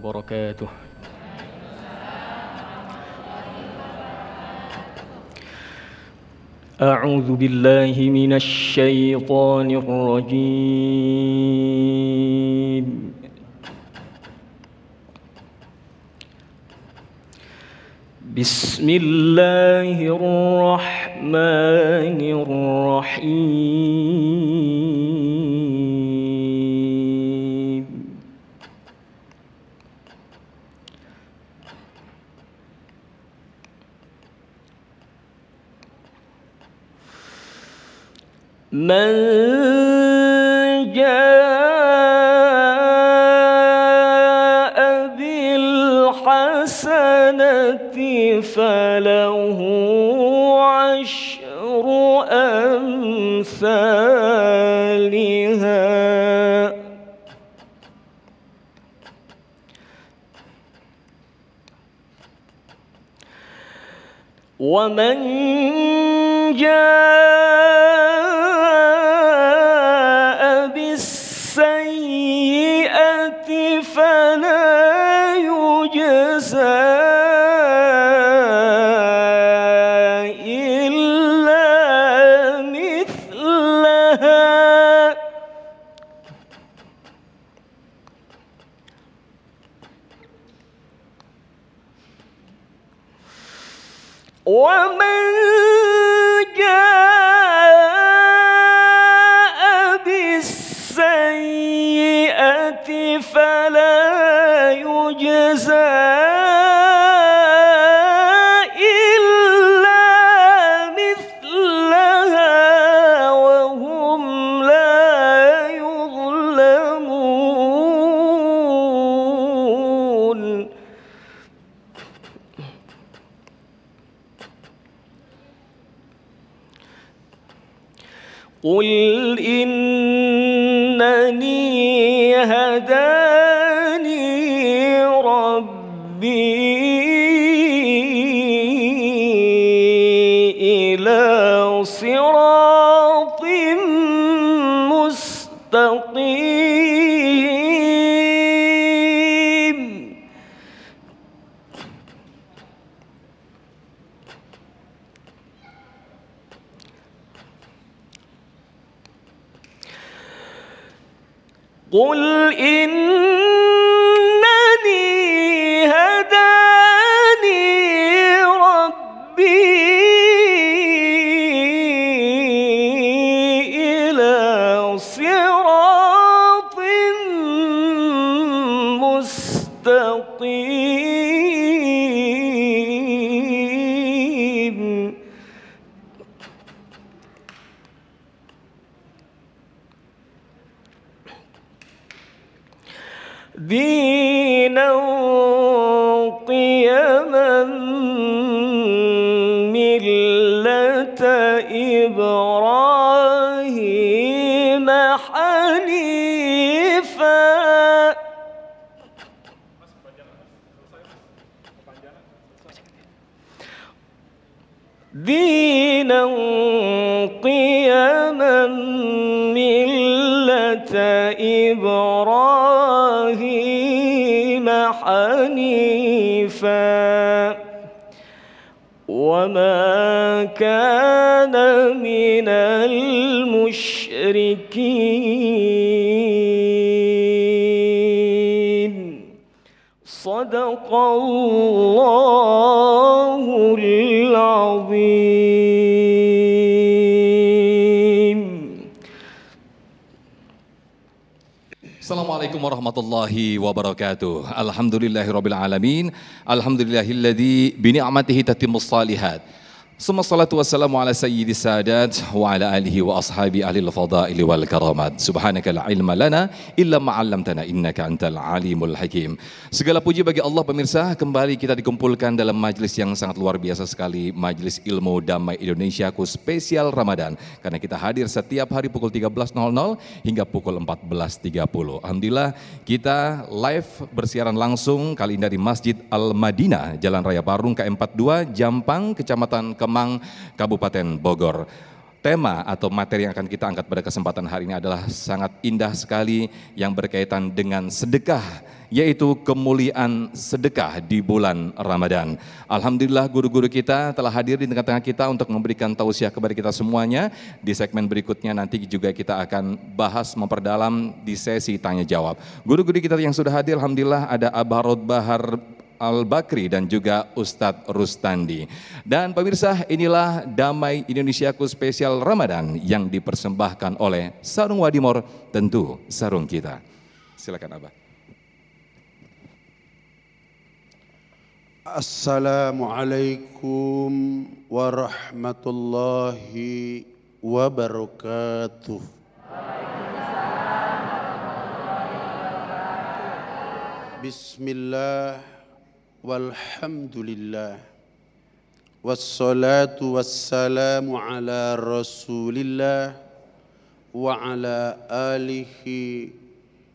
وبركاته. أعوذ بالله من الشيطان الرجيم. بسم الله الرحمن الرحيم. من جاء بالحسنة فله عشر أمثالها ومن جاء بالسيئة فلا يجزى إلا مثلها ومن جاء بالسيئة فلا يجزى إلا مثلها وهم لا يظلمون. قل إنني هداني ربي إلى صراط مستقيم قل إنني هداني ربي إلى صراط مستقيم دينا قيما ملة إبراهيم حنيفا دينا قيما ملة إبراهيم حنيفا وما كان من المشركين. صدق الله العظيم. Assalamualaikum warahmatullahi wabarakatuh. Alhamdulillahirabbil alamin. Alhamdulillahilladzi bi ni'matihi tatimmus shalihat. Summa salatu wassalamu ala sayyidis sadat wa ala alihi wa ashabi ahlil fadaili wal karamat. Subhanaka la ilma lana illa ma 'allamtana innaka antal alimul hakim. Segala puji bagi Allah pemirsa, kembali kita dikumpulkan dalam majlis yang sangat luar biasa sekali, Majlis Ilmu Damai Indonesiaku spesial Ramadan. Karena kita hadir setiap hari pukul 13.00 hingga pukul 14.30. Alhamdulillah kita live bersiaran langsung kali ini dari Masjid Al-Madinah, Jalan Raya Parung KM42, Jampang, Kecamatan Kemang, Kabupaten Bogor. tema atau materi yang akan kita angkat pada kesempatan hari ini adalah sangat indah sekali yang berkaitan dengan sedekah, yaitu kemuliaan sedekah di bulan Ramadan. Alhamdulillah guru-guru kita telah hadir di tengah-tengah kita untuk memberikan tausiah kepada kita semuanya. Di segmen berikutnya nanti juga kita akan bahas memperdalam di sesi tanya jawab. Guru-guru kita yang sudah hadir, alhamdulillah ada Abah Bahar Al-Bakri dan juga Ustadz Rustandi. Dan pemirsa, inilah Damai Indonesiaku spesial Ramadan yang dipersembahkan oleh Sarung Wadimor, tentu sarung kita. Silakan Abah. Assalamualaikum warahmatullahi wabarakatuh. Bismillah walhamdulillah wassalatu wassalamu ala rasulillah wa ala alihi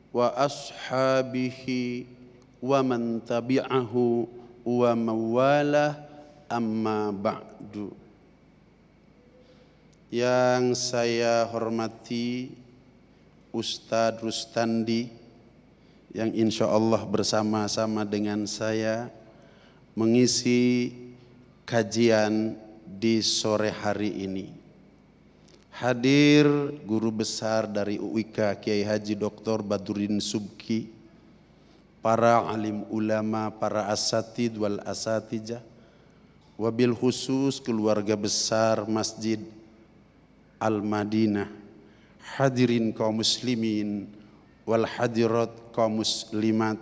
wa ashabihi wa man tabi'ahu wa mawalah amma ba'du. Yang saya hormati Ustadz Rustandi yang insya Allah bersama-sama dengan saya mengisi kajian di sore hari ini. Hadir guru besar dari UIK Kiai Haji Dr. Badruddin Subki, para alim ulama, para asatid wal asatijah, wabil khusus keluarga besar Masjid Al-Madinah, hadirin kaum muslimin wal hadirat kaum muslimat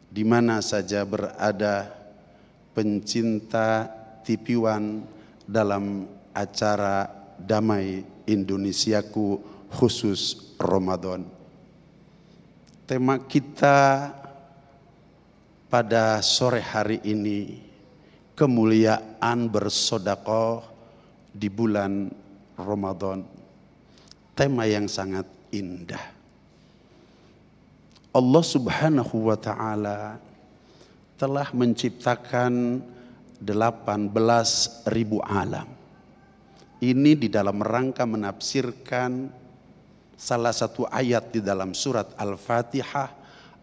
di mana saja berada, pencinta TV One dalam acara Damai Indonesiaku khusus Ramadan. Tema kita pada sore hari ini, kemuliaan bersedekah di bulan Ramadan. Tema yang sangat indah. Allah Subhanahu wa Ta'ala telah menciptakan 18.000 alam. Ini di dalam rangka menafsirkan salah satu ayat di dalam surat Al-Fatihah,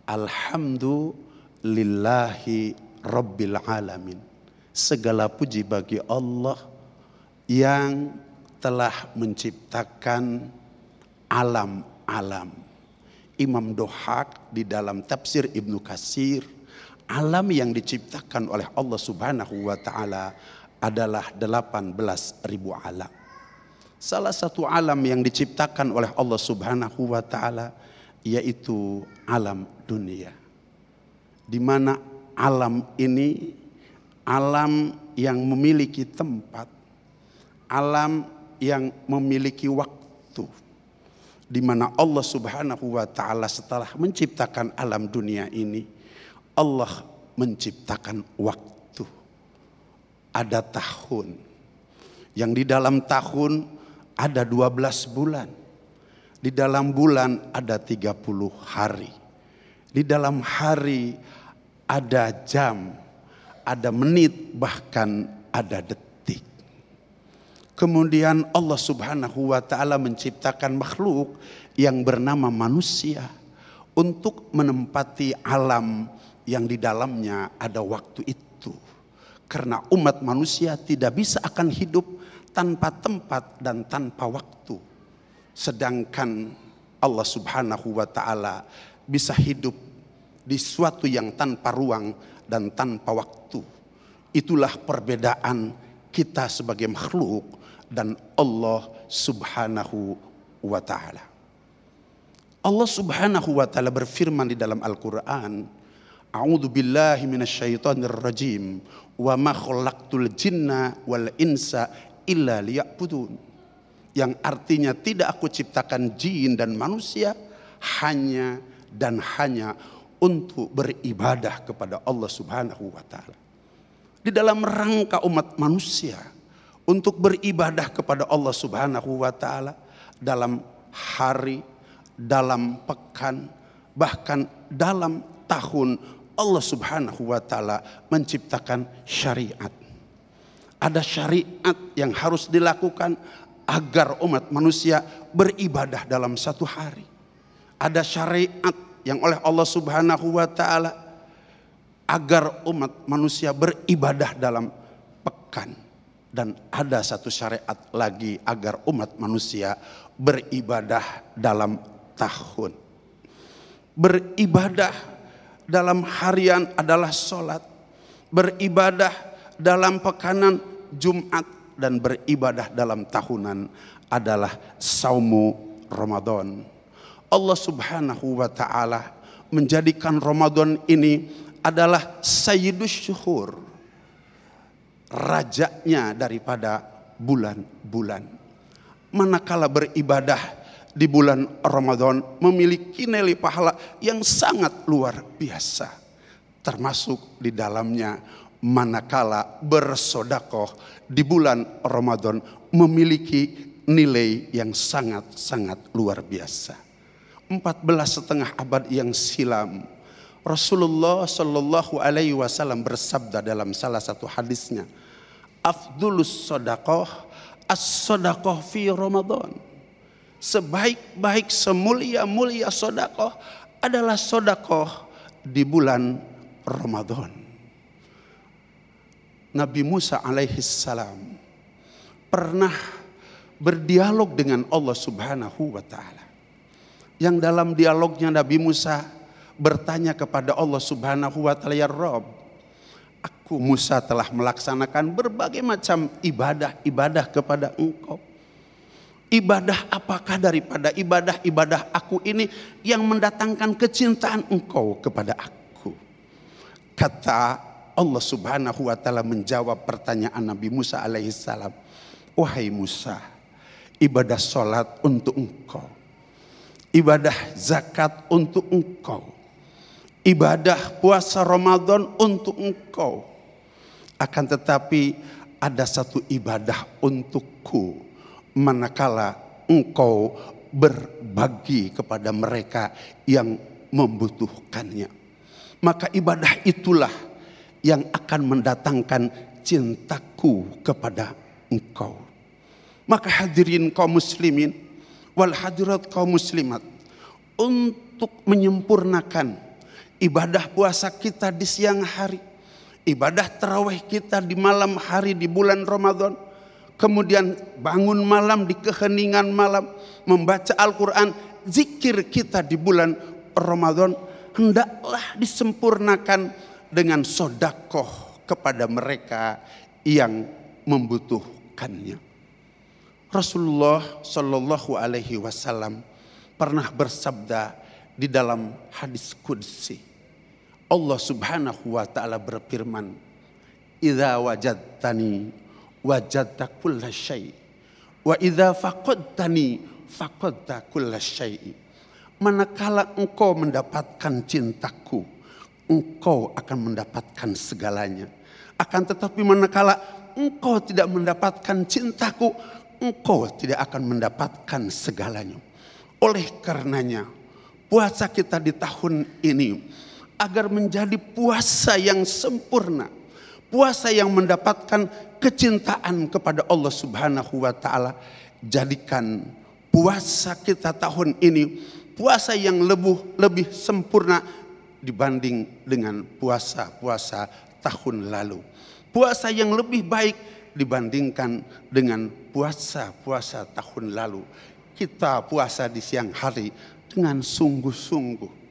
Alhamdulillahi Rabbil Alamin. Segala puji bagi Allah yang telah menciptakan alam-alam. Imam Dohak di dalam tafsir Ibnu Katsir, alam yang diciptakan oleh Allah Subhanahu wa Ta'ala adalah 18.000 alam. Salah satu alam yang diciptakan oleh Allah Subhanahu wa Ta'ala yaitu alam dunia, di mana alam ini alam yang memiliki tempat, alam yang memiliki waktu, di mana Allah Subhanahu wa Ta'ala setelah menciptakan alam dunia ini, Allah menciptakan waktu. Ada tahun, yang di dalam tahun ada 12 bulan. Di dalam bulan ada 30 hari. Di dalam hari ada jam, ada menit, bahkan ada detik. Kemudian Allah Subhanahu wa Ta'ala menciptakan makhluk yang bernama manusia untuk menempati alam yang di dalamnya ada waktu itu. Karena umat manusia tidak bisa akan hidup tanpa tempat dan tanpa waktu. Sedangkan Allah Subhanahu wa Ta'ala bisa hidup di suatu yang tanpa ruang dan tanpa waktu. Itulah perbedaan kita sebagai makhluk dan Allah Subhanahu wa Ta'ala. Allah Subhanahu wa Ta'ala berfirman di dalam Al-Quran, A'udzu billahi minasyaitonir rajim, wa ma khalaqtul jinna wal insa illa liya'budun. Yang artinya tidak aku ciptakan jin dan manusia hanya dan hanya untuk beribadah kepada Allah Subhanahu wa Ta'ala. Di dalam rangka umat manusia untuk beribadah kepada Allah Subhanahu wa Ta'ala dalam hari, dalam pekan, bahkan dalam tahun, Allah Subhanahu wa Ta'ala menciptakan syariat. Ada syariat yang harus dilakukan, agar umat manusia beribadah dalam satu hari. Ada syariat yang oleh Allah Subhanahu wa taala agar umat manusia beribadah dalam pekan, dan ada satu syariat lagi agar umat manusia beribadah dalam tahun. Beribadah dalam harian adalah sholat, beribadah dalam pekanan Jumat, dan beribadah dalam tahunan adalah saumu Ramadan. Allah Subhanahu wa taala menjadikan Ramadan ini adalah sayyidus syuhur, rajanya daripada bulan-bulan. Manakala beribadah di bulan Ramadan memiliki nilai pahala yang sangat luar biasa, termasuk di dalamnya manakala bersodakoh di bulan Ramadan memiliki nilai yang sangat-sangat luar biasa. 14,5 abad yang silam Rasulullah Shallallahu Alaihi Wasallam bersabda dalam salah satu hadisnya, afdulus sodakoh as-sodakoh fi Ramadan. Sebaik-baik semulia-mulia sodakoh adalah sodakoh di bulan Ramadan. Nabi Musa alaihissalam pernah berdialog dengan Allah Subhanahu wa taala. Yang dalam dialognya Nabi Musa bertanya kepada Allah Subhanahu wa taala, ya Rabb, aku Musa telah melaksanakan berbagai macam ibadah kepada Engkau. Ibadah apakah daripada ibadah-ibadah aku ini yang mendatangkan kecintaan Engkau kepada aku? Kata Allah Subhanahu wa taala menjawab pertanyaan Nabi Musa alaihissalam, wahai Musa, ibadah sholat untuk Engkau, ibadah zakat untuk Engkau, ibadah puasa Ramadan untuk Engkau. Akan tetapi ada satu ibadah untukku manakala Engkau berbagi kepada mereka yang membutuhkannya. Maka ibadah itulah yang akan mendatangkan cintaku kepada Engkau. Maka hadirin kaum muslimin wal hadirat kaum muslimat, untuk menyempurnakan ibadah puasa kita di siang hari, ibadah tarawih kita di malam hari di bulan Ramadan, kemudian bangun malam di keheningan malam, membaca Al-Quran, zikir kita di bulan Ramadan, hendaklah disempurnakan dengan sodakoh kepada mereka yang membutuhkannya. Rasulullah Shallallahu Alaihi Wasallam pernah bersabda di dalam hadis qudsi, Allah Subhanahu wa taala berfirman, idza wajadtani wajadta kulla syai' wa idza faqadtani faqadta kulla syai'. Manakala engkau mendapatkan cintaku, engkau akan mendapatkan segalanya. Akan tetapi manakala engkau tidak mendapatkan cintaku, engkau tidak akan mendapatkan segalanya. Oleh karenanya, puasa kita di tahun ini agar menjadi puasa yang sempurna, puasa yang mendapatkan kecintaan kepada Allah Subhanahu wa taala, jadikan puasa kita tahun ini puasa yang lebih sempurna dibanding dengan puasa-puasa tahun lalu. Puasa yang lebih baik dibandingkan dengan puasa-puasa tahun lalu. Kita puasa di siang hari dengan sungguh-sungguh.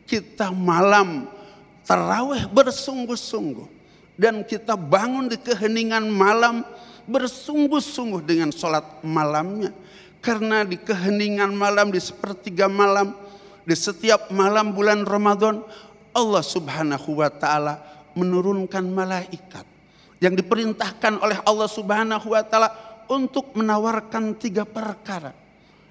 Kita malam tarawih bersungguh-sungguh. Dan kita bangun di keheningan malam bersungguh-sungguh dengan sholat malamnya. Karena di keheningan malam, di sepertiga malam, di setiap malam bulan Ramadan, Allah Subhanahu wa taala menurunkan malaikat yang diperintahkan oleh Allah Subhanahu wa taala untuk menawarkan 3 perkara.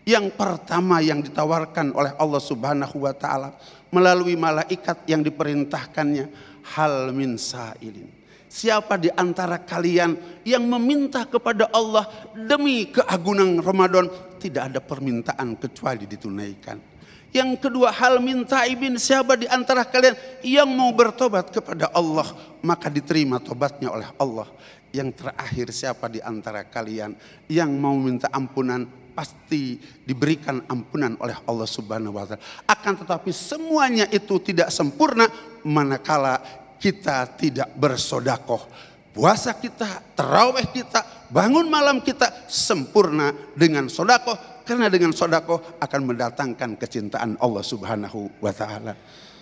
Yang pertama yang ditawarkan oleh Allah Subhanahu wa taala melalui malaikat yang diperintahkannya, hal min sa'ilin. Siapa di antara kalian yang meminta kepada Allah demi keagungan Ramadan, tidak ada permintaan kecuali ditunaikan. Yang kedua, hal min taibin, siapa di antara kalian yang mau bertobat kepada Allah, maka diterima tobatnya oleh Allah. Yang terakhir, siapa di antara kalian yang mau minta ampunan, pasti diberikan ampunan oleh Allah Subhanahu wa taala. Akan tetapi semuanya itu tidak sempurna manakala kita tidak bersodakoh. Puasa kita, tarawih kita, bangun malam kita sempurna dengan sodakoh. Karena dengan sodakoh akan mendatangkan kecintaan Allah Subhanahu wa ta'ala.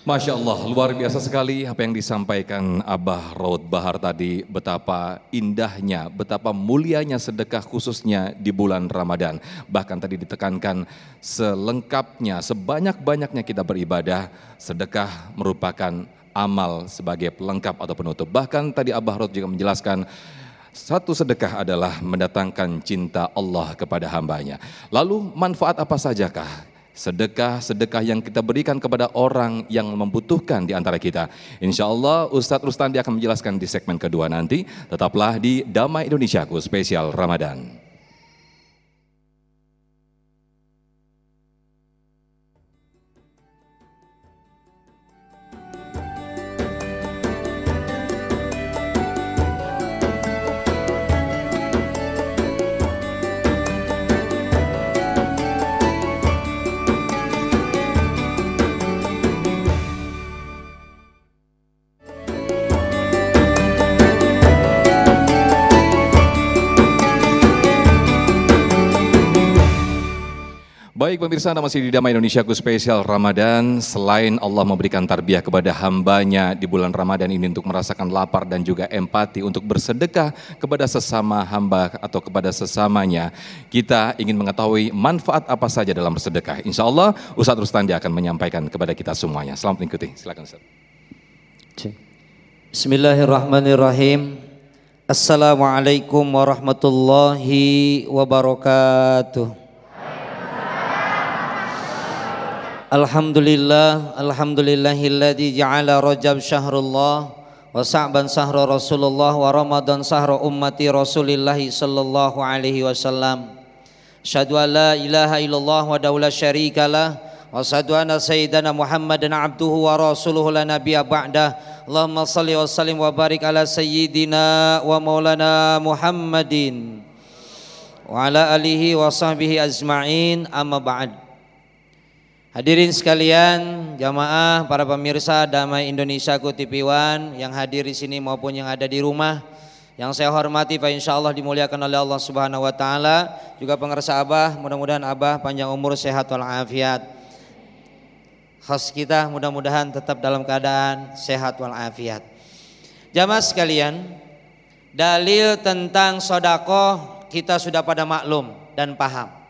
Masya Allah, luar biasa sekali apa yang disampaikan Abah Raud Bahar tadi. Betapa indahnya, betapa mulianya sedekah khususnya di bulan Ramadan. Bahkan tadi ditekankan selengkapnya, sebanyak-banyaknya kita beribadah, sedekah merupakan amal sebagai pelengkap atau penutup. Bahkan tadi Abah Raud juga menjelaskan, satu sedekah adalah mendatangkan cinta Allah kepada hambanya. Lalu manfaat apa sajakah sedekah-sedekah yang kita berikan kepada orang yang membutuhkan di antara kita? Insya Allah Ustadz Rustandi akan menjelaskan di segmen kedua nanti. Tetaplah di Damai Indonesiaku spesial Ramadan. Baik pemirsa, Anda masih di Damai Indonesiaku spesial Ramadan. Selain Allah memberikan tarbiyah kepada hambanya di bulan Ramadan ini untuk merasakan lapar dan juga empati untuk bersedekah kepada sesama hamba atau kepada sesamanya, kita ingin mengetahui manfaat apa saja dalam bersedekah. Insya Allah Ustadz Rustandi akan menyampaikan kepada kita semuanya. Selamat mengikuti, silakan Ustadz. Bismillahirrahmanirrahim. Assalamualaikum warahmatullahi wabarakatuh. Alhamdulillahilladzi ja'ala Rajab syahrullah wa Sa'ban sahra Rasulullah wa Ramadan sahra ummati Rasulillah sallallahu alaihi wasallam. Asyhadu an la ilaha illallah wa la syarikalah wa asyhadu anna sayyidana Muhammadan abduhu wa rasuluhu la nabiyya ba'dah. Allahumma shalli wa sallim wa barik ala sayyidina wa maulana Muhammadin wa ala alihi wa sahbihi ajma'in, amma ba'd. Hadirin sekalian, jamaah, para pemirsa Damai Indonesiaku TV One yang hadir di sini maupun yang ada di rumah, yang saya hormati Pak, insya Allah dimuliakan oleh Allah Subhanahu Wa Taala. Juga pengersa Abah, mudah-mudahan Abah panjang umur, sehat walafiat. Host kita mudah-mudahan tetap dalam keadaan sehat walafiat. Jamaah sekalian, dalil tentang sodakoh kita sudah pada maklum dan paham.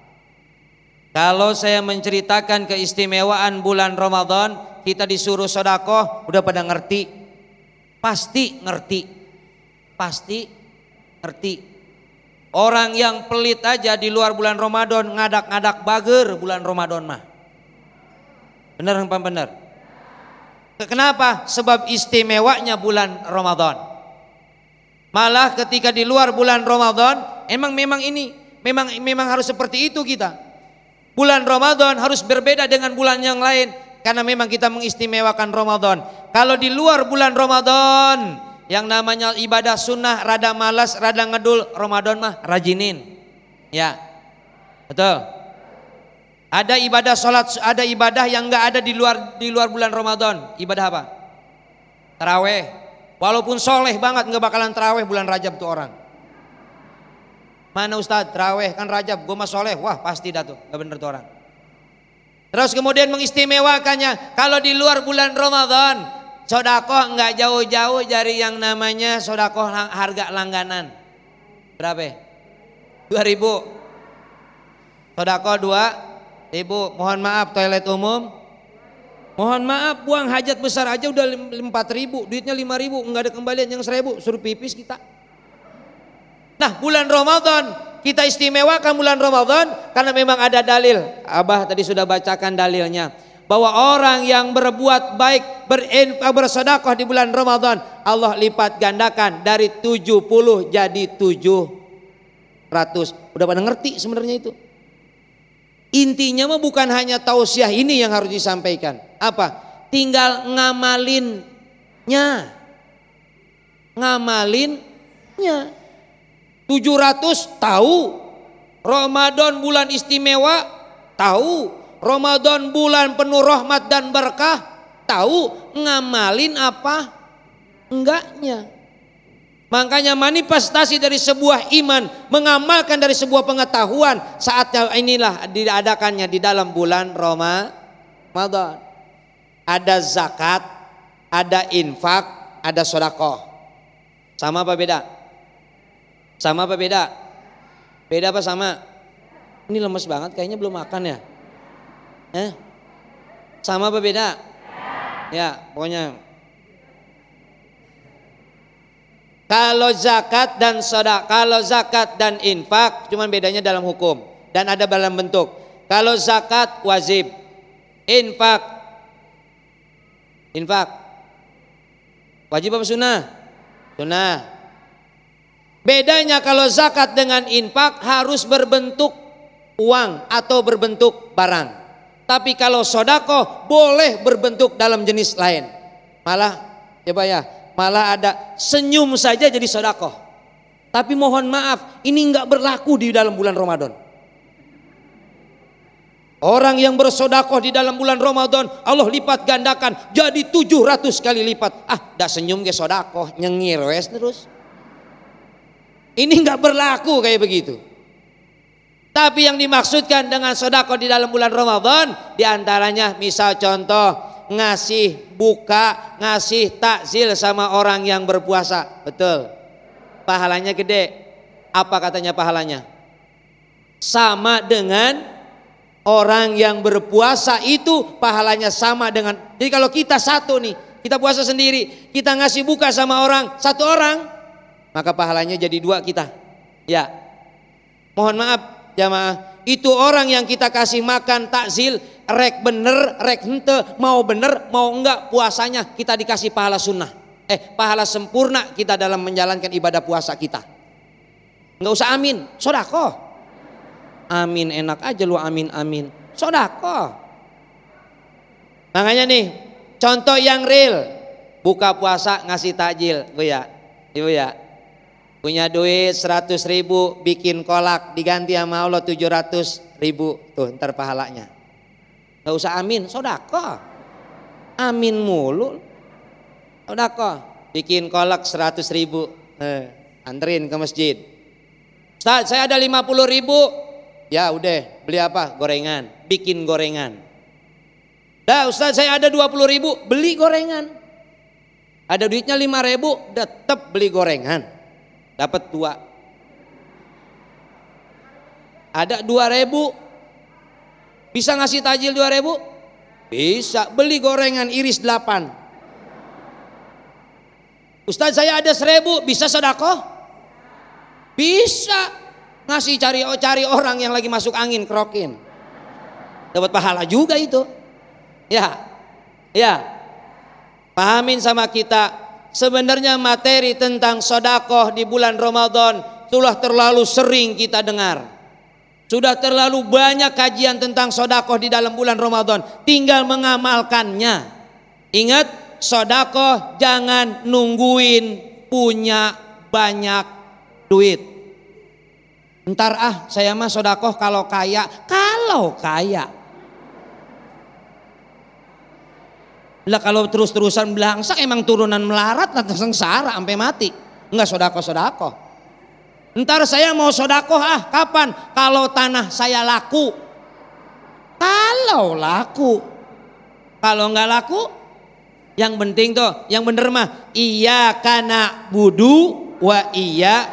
Kalau saya menceritakan keistimewaan bulan Ramadan, kita disuruh sodakoh, udah pada ngerti. Pasti ngerti. Pasti ngerti. Orang yang pelit aja di luar bulan Ramadan ngadak-ngadak bager bulan Ramadan mah. Benar apa benar? Kenapa? Sebab istimewanya bulan Ramadan. Malah ketika di luar bulan Ramadan, memang ini memang harus seperti itu kita. Bulan Ramadan harus berbeda dengan bulan yang lain karena memang kita mengistimewakan Ramadan. Kalau di luar bulan Ramadan yang namanya ibadah sunnah rada malas, rada ngedul, Ramadan mah rajinin. Ya. Betul. Ada ibadah sholat, ada ibadah yang enggak ada di luar bulan Ramadan. Ibadah apa? Taraweh. Walaupun soleh banget enggak bakalan taraweh bulan Rajab tuh orang. Mana Ustadz, taraweh kan Rajab, gue mah soleh, wah pasti dah tuh, gak bener tuh orang. Terus kemudian mengistimewakannya, kalau di luar bulan Ramadan, sodakoh nggak jauh-jauh dari yang namanya sodakoh harga langganan. Berapa? 2.000. Sodakoh 2.000. Mohon maaf, toilet umum. Mohon maaf, buang hajat besar aja udah 4.000, duitnya 5.000, nggak ada kembalian yang 1.000, suruh pipis kita. Nah, bulan Ramadan kita istimewakan bulan Ramadan karena memang ada dalil. Abah tadi sudah bacakan dalilnya bahwa orang yang berbuat baik, bersedekah di bulan Ramadan, Allah lipat gandakan dari 70 jadi 700. Udah pada ngerti sebenarnya itu. Intinya mah bukan hanya tausiah ini yang harus disampaikan. Apa? Tinggal ngamalinnya. Ngamalinnya. 700 tahu. Ramadan bulan istimewa tahu. Ramadan bulan penuh rahmat dan berkah tahu. Ngamalin apa? Enggaknya. Makanya manifestasi dari sebuah iman, mengamalkan dari sebuah pengetahuan, saatnya inilah diadakannya di dalam bulan Ramadan. Ada zakat, ada infak, ada sedekah. Sama apa beda? Sama apa beda? Beda apa sama? Ini lemes banget kayaknya belum makan ya? Sama apa beda? Ya, pokoknya kalau zakat dan sedekah, kalau zakat dan infak cuman bedanya dalam hukum dan ada dalam bentuk. Kalau zakat wajib, infak wajib apa sunnah? Sunnah. Bedanya kalau zakat dengan infak harus berbentuk uang atau berbentuk barang. Tapi kalau sedekah boleh berbentuk dalam jenis lain. Malah coba ya, malah ada senyum saja jadi sedekah. Tapi mohon maaf, ini enggak berlaku di dalam bulan Ramadan. Orang yang bersedekah di dalam bulan Ramadan Allah lipat gandakan jadi 700 kali lipat. Dah senyum ke sedekah, nyengir wes terus. Ini enggak berlaku kayak begitu. Tapi yang dimaksudkan dengan sedekah di dalam bulan Ramadan diantaranya misal contoh ngasih buka, ngasih takjil sama orang yang berpuasa. Betul. Pahalanya gede. Apa katanya pahalanya? Sama dengan orang yang berpuasa itu pahalanya sama dengan. Jadi kalau kita satu nih, kita puasa sendiri, kita ngasih buka sama orang, satu orang, maka pahalanya jadi 2 kita. Ya. Mohon maaf jamaah, itu orang yang kita kasih makan takjil, rek bener, rek hente, mau bener, mau enggak puasanya kita dikasih pahala sunnah. Pahala sempurna kita dalam menjalankan ibadah puasa kita. Enggak usah amin, sedekah. Amin enak aja lu amin amin. Sedekah. Makanya nih, contoh yang real, buka puasa ngasih takjil, Bu ya. Ibu ya. Punya duit 100.000 bikin kolak diganti sama Allah 700.000 tuh ntar pahalanya. Gak usah amin, sedekah. Amin mulu. Sedekah. Bikin kolak 100.000, anterin ke masjid. Ustaz saya ada 50.000. Ya udah beli apa? Gorengan. Bikin gorengan. Dah Ustaz saya ada 20.000, beli gorengan. Ada duitnya 5.000, tetap beli gorengan. Dapat 2. Ada 2.000. Bisa ngasih tajil 2.000? Bisa. Beli gorengan iris 8. Ustaz saya ada 1.000, bisa sedekah? Bisa. Ngasih cari orang yang lagi masuk angin, kerokin. Dapat pahala juga itu. Ya. Pahamin sama kita. Sebenarnya materi tentang sedekah di bulan Ramadan sudah terlalu sering kita dengar. Sudah terlalu banyak kajian tentang sedekah di dalam bulan Ramadan. Tinggal mengamalkannya. Ingat, sedekah jangan nungguin punya banyak duit. Ntar saya mah sedekah kalau kaya. Kalau kaya. Lah kalau terus-terusan belangsak emang turunan melarat atau sengsara sampai mati. Enggak sedekah. Ntar saya mau sedekah kapan? Kalau tanah saya laku. Kalau laku. Kalau enggak laku, yang penting tuh, yang bener mah iyyaka na'budu wa iya.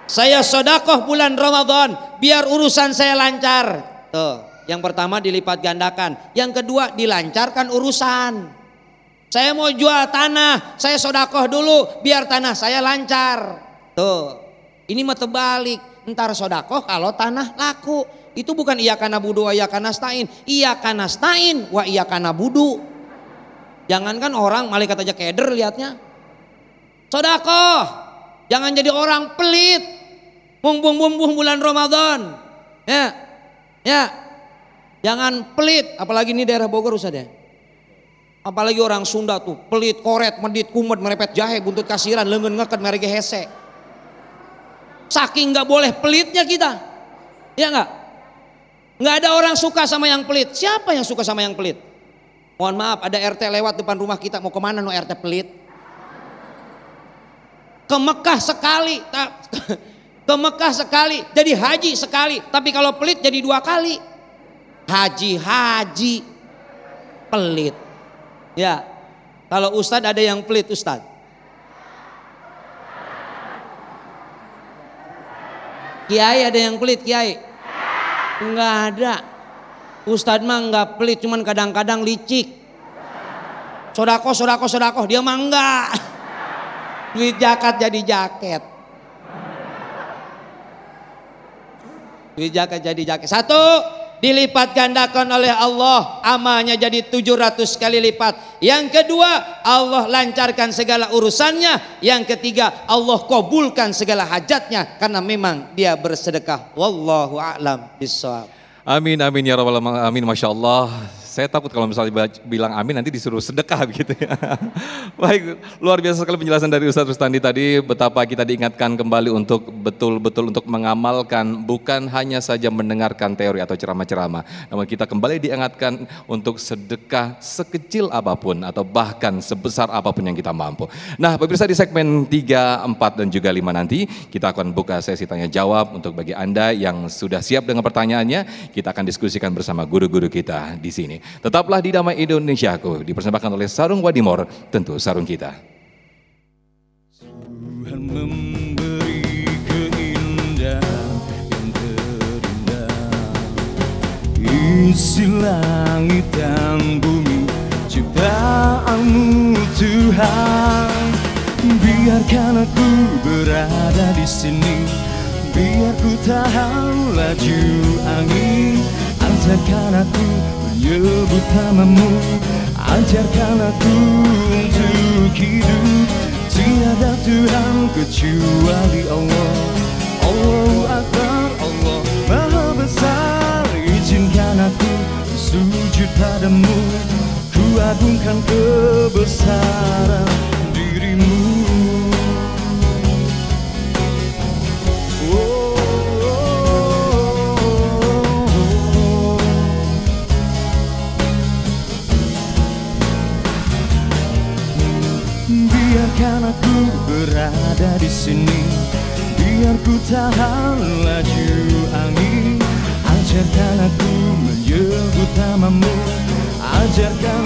Saya sedekah bulan Ramadan biar urusan saya lancar. Tuh. Yang pertama dilipat gandakan, yang kedua dilancarkan urusan. Saya mau jual tanah, saya sedekah dulu biar tanah saya lancar. Tuh, ini mah terbalik. Ntar sedekah kalau tanah laku. Itu bukan iyyaka na'budu wa iyyaka nasta'in. Iyyaka nasta'in wa iyyaka na'budu. Jangankan orang, malaikat aja keder liatnya. Sedekah, jangan jadi orang pelit. Bumbung bulan Ramadan. Ya. Jangan pelit, apalagi ini daerah Bogor Ustaz ya. Apalagi orang Sunda tuh, pelit, koret, medit, kumet, merepet jahe, buntut kasiran, leungeun ngeket, merege hese. Saking nggak boleh pelitnya kita, ya nggak? Nggak ada orang suka sama yang pelit. Siapa yang suka sama yang pelit? Mohon maaf, ada RT lewat depan rumah kita, mau kemana no RT pelit? Ke Mekah sekali, ke Mekah sekali, jadi haji sekali. Tapi kalau pelit jadi 2 kali. Haji pelit. Ya, kalau Ustadz ada yang pelit Ustadz. Kiai ada yang pelit Kiai? Enggak ada. Ustadz mah enggak pelit, cuman kadang-kadang licik. Sodako, dia mah enggak. Duit zakat jadi jaket. Duit zakat jadi jaket. 1, dilipat gandakan oleh Allah, amalnya jadi 700 kali lipat. Yang kedua, Allah lancarkan segala urusannya. Yang ketiga, Allah kabulkan segala hajatnya karena memang dia bersedekah. Wallahu a'lam bishawab. Amin amin ya rabbal alamin. Masya Allah. Saya takut kalau misalnya bilang amin nanti disuruh sedekah begitu ya. Baik, luar biasa sekali penjelasan dari Ustadz Rustandi tadi, betapa kita diingatkan kembali untuk betul-betul untuk mengamalkan, bukan hanya saja mendengarkan teori atau ceramah-ceramah, namun kita kembali diingatkan untuk sedekah sekecil apapun atau bahkan sebesar apapun yang kita mampu. Nah, pemirsa, di segmen 3, 4 dan juga 5 nanti kita akan buka sesi tanya jawab untuk bagi Anda yang sudah siap dengan pertanyaannya, kita akan diskusikan bersama guru-guru kita di sini. Tetaplah di Damai Indonesiaku, dipersembahkan oleh Sarung Wadimor, tentu sarung kita. Tuhan memberi keindahan yang terindah, isi langit dan bumi ciptaanmu Tuhan. Biarkan aku berada di sini, biar ku tahan laju angin. Ajarkan aku menyebut namamu, ajarkan aku untuk hidup. Tiada Tuhan kecuali Allah. Allahu Akbar, Allah Maha Besar. Izinkan aku sujud padamu, ku agungkan kebesaran dirimu. Biarkan aku berada di sini, biar ku tahan laju angin. Ajarkan aku menyebut namamu, ajarkan.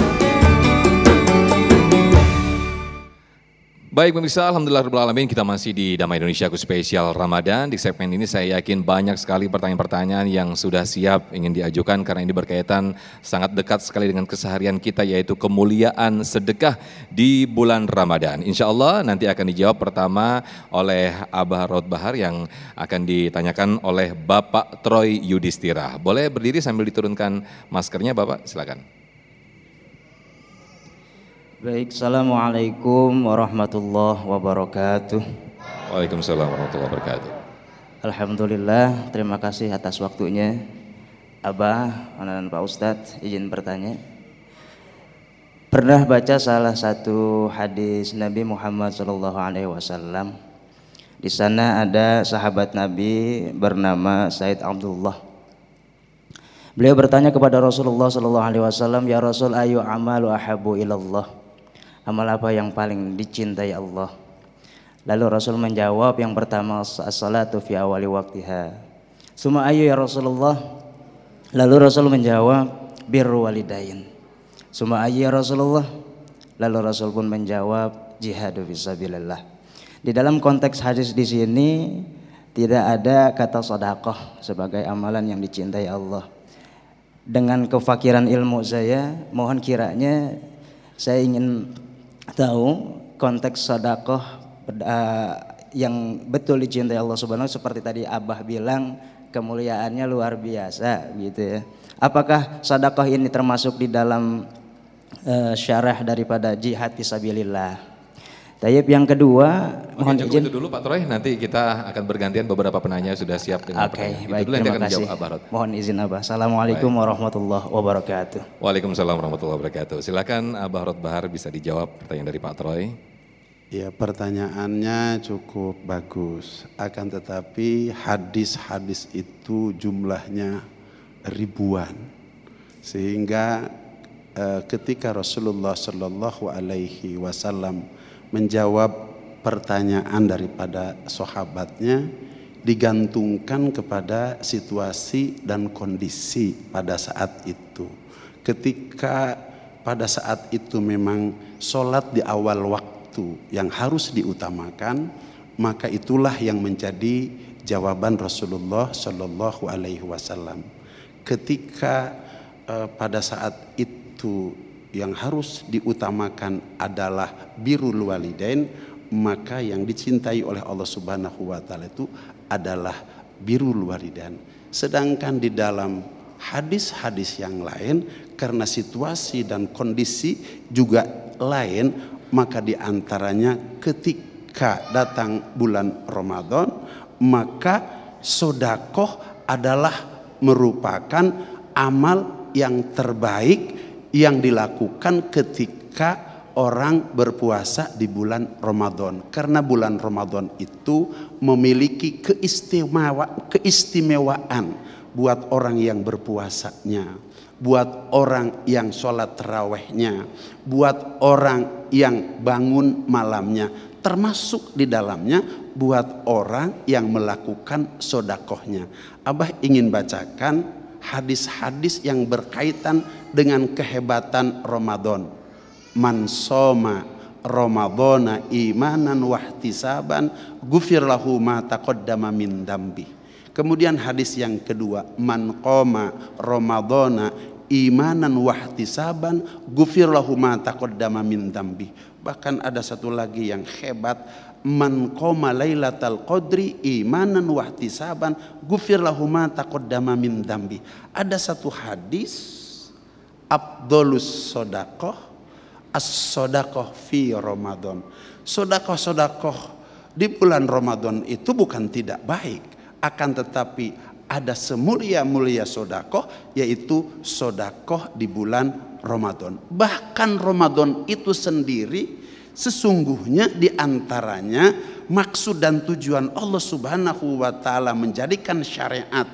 Baik pemirsa, alhamdulillah kita masih di Damai Indonesiaku spesial Ramadan. Di segmen ini saya yakin banyak sekali pertanyaan-pertanyaan yang sudah siap ingin diajukan karena ini berkaitan sangat dekat sekali dengan keseharian kita, yaitu kemuliaan sedekah di bulan Ramadan. Insya Allah nanti akan dijawab pertama oleh Abah Raud Bahar yang akan ditanyakan oleh Bapak Troy Yudhistira. Boleh berdiri sambil diturunkan maskernya Bapak, silakan. Baik, Assalamualaikum warahmatullahi wabarakatuh. Waalaikumsalam warahmatullahi wabarakatuh. Alhamdulillah, terima kasih atas waktunya. Abah dan Pak Ustadz, izin bertanya. Pernah baca salah satu hadis Nabi Muhammad SAW. Di sana ada sahabat Nabi bernama Said Abdullah. Beliau bertanya kepada Rasulullah SAW, ya Rasul, ayu amalu ahabu ilallah. Amal apa yang paling dicintai Allah? Lalu Rasul menjawab, yang pertama as-salatu fi awali waktiha. Suma ayu ya Rasulullah? Lalu Rasul menjawab, birru walidain. Suma ayu ya Rasulullah? Lalu Rasul pun menjawab, jihadu fisabilillah. Di dalam konteks hadis di sini tidak ada kata sedekah sebagai amalan yang dicintai Allah. Dengan kefakiran ilmu saya, mohon kiranya saya ingin tahu konteks sedekah yang betul dicintai Allah Subhanahu, seperti tadi Abah bilang kemuliaannya luar biasa gitu ya. Apakah sedekah ini termasuk di dalam syarah daripada jihad fisabilillah? Tayyib, yang kedua, mohon cukup izin. itu dulu Pak Troy, nanti kita akan bergantian, beberapa penanya sudah siap dengan Oke, pertanyaan. baik, Itu dulu nanti terima akan kasih. dijawab Abah Rod. Mohon izin Abah. Assalamualaikum warahmatullahi wabarakatuh. Waalaikumsalam warahmatullahi wabarakatuh. Silakan Abah Rod Bahar bisa dijawab pertanyaan dari Pak Troy. Ya, pertanyaannya cukup bagus. Akan tetapi hadis-hadis itu jumlahnya ribuan. Sehingga ketika Rasulullah Shallallahu Alaihi Wasallam menjawab pertanyaan daripada sahabatnya, digantungkan kepada situasi dan kondisi pada saat itu. Ketika pada saat itu memang sholat di awal waktu yang harus diutamakan, maka itulah yang menjadi jawaban Rasulullah Shallallahu Alaihi Wasallam. Ketika pada saat itu yang harus diutamakan adalah birrul walidain, maka yang dicintai oleh Allah Subhanahu wa taala itu adalah birrul walidain. Sedangkan di dalam hadis-hadis yang lain, karena situasi dan kondisi juga lain, maka di antaranya ketika datang bulan Ramadan, maka sedekah adalah merupakan amal yang terbaik yang dilakukan ketika orang berpuasa di bulan Ramadan. Karena bulan Ramadan itu memiliki keistimewaan buat orang yang berpuasanya, buat orang yang sholat tarawehnya, buat orang yang bangun malamnya, termasuk di dalamnya buat orang yang melakukan sodakohnya. Abah ingin bacakan hadis-hadis yang berkaitan dengan kehebatan Ramadan. Man soma Ramadhana imanan wahtisaban ghufir lahu ma taqaddama min dambi. Kemudian hadis yang kedua, man qoma Ramadhana imanan wahtisaban ghufir lahu ma taqaddama min dambi. Bahkan ada satu lagi yang hebat, man qoma lailatal qadri imanan wahtisaban ghufir lahu ma taqaddama min dambi. Ada satu hadis, afdhalus shadaqah as-shadaqah fi Ramadan. Sedekah-sedekah di bulan Ramadan itu bukan tidak baik, akan tetapi ada semulia-mulia sedekah, yaitu sedekah di bulan Ramadan. Bahkan Ramadan itu sendiri sesungguhnya di antaranya maksud dan tujuan Allah Subhanahu wa taala menjadikan syariat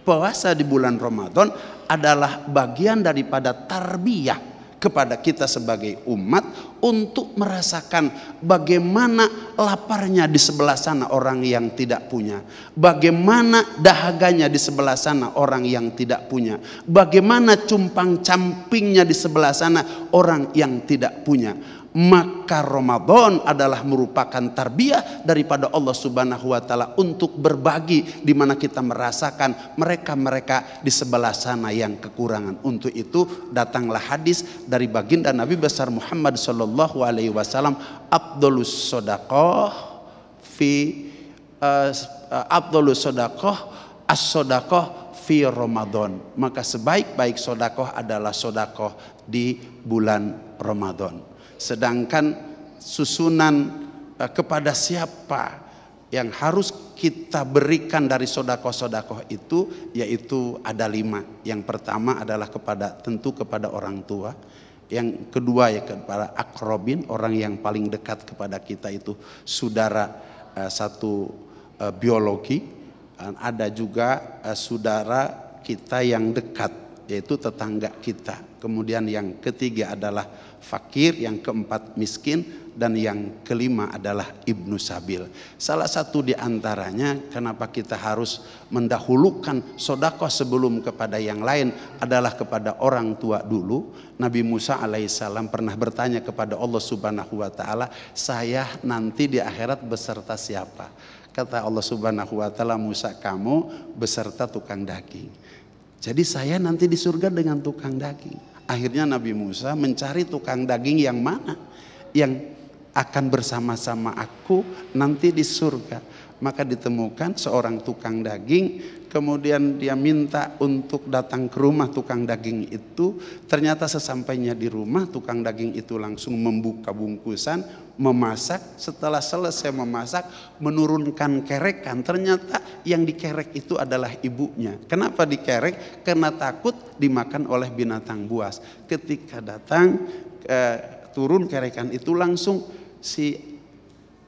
puasa di bulan Ramadan adalah bagian daripada tarbiyah kepada kita sebagai umat untuk merasakan bagaimana laparnya di sebelah sana orang yang tidak punya, bagaimana dahaganya di sebelah sana orang yang tidak punya, bagaimana cumpang campingnya di sebelah sana orang yang tidak punya. Maka Ramadan adalah merupakan tarbiyah daripada Allah Subhanahu wa taala untuk berbagi, di mana kita merasakan mereka-mereka di sebelah sana yang kekurangan. Untuk itu datanglah hadis dari baginda Nabi besar Muhammad sallallahu alaihi wasallam, afdhalus shadaqah fi afdhalus shadaqah as-shadaqah fi Ramadan. Maka sebaik-baik sedekah adalah sedekah di bulan Ramadan. Sedangkan susunan kepada siapa yang harus kita berikan dari sedekah-sedekah itu, yaitu ada 5. Yang pertama adalah tentu kepada orang tua. Yang kedua ya kepada akrobin, orang yang paling dekat kepada kita itu saudara satu biologi. Ada juga saudara kita yang dekat, yaitu tetangga kita. Kemudian yang ketiga adalah fakir, yang keempat miskin, dan yang kelima adalah ibnu sabil. Salah satu di antaranya kenapa kita harus mendahulukan sedekah sebelum kepada yang lain adalah kepada orang tua dulu. Nabi Musa alaihissalam pernah bertanya kepada Allah Subhanahu wa taala, saya nanti di akhirat beserta siapa? Kata Allah Subhanahu wa taala, Musa, kamu beserta tukang daging. Jadi saya nanti di surga dengan tukang daging. Akhirnya Nabi Musa mencari tukang daging yang mana yang akan bersama-sama aku nanti di surga. Maka ditemukan seorang tukang daging, kemudian dia minta untuk datang ke rumah tukang daging itu. Ternyata sesampainya di rumah, tukang daging itu langsung membuka bungkusan, memasak. Setelah selesai memasak, menurunkan kerekan. Ternyata yang dikerek itu adalah ibunya. Kenapa dikerek? Karena takut dimakan oleh binatang buas. Ketika datang turun kerekan itu, langsung si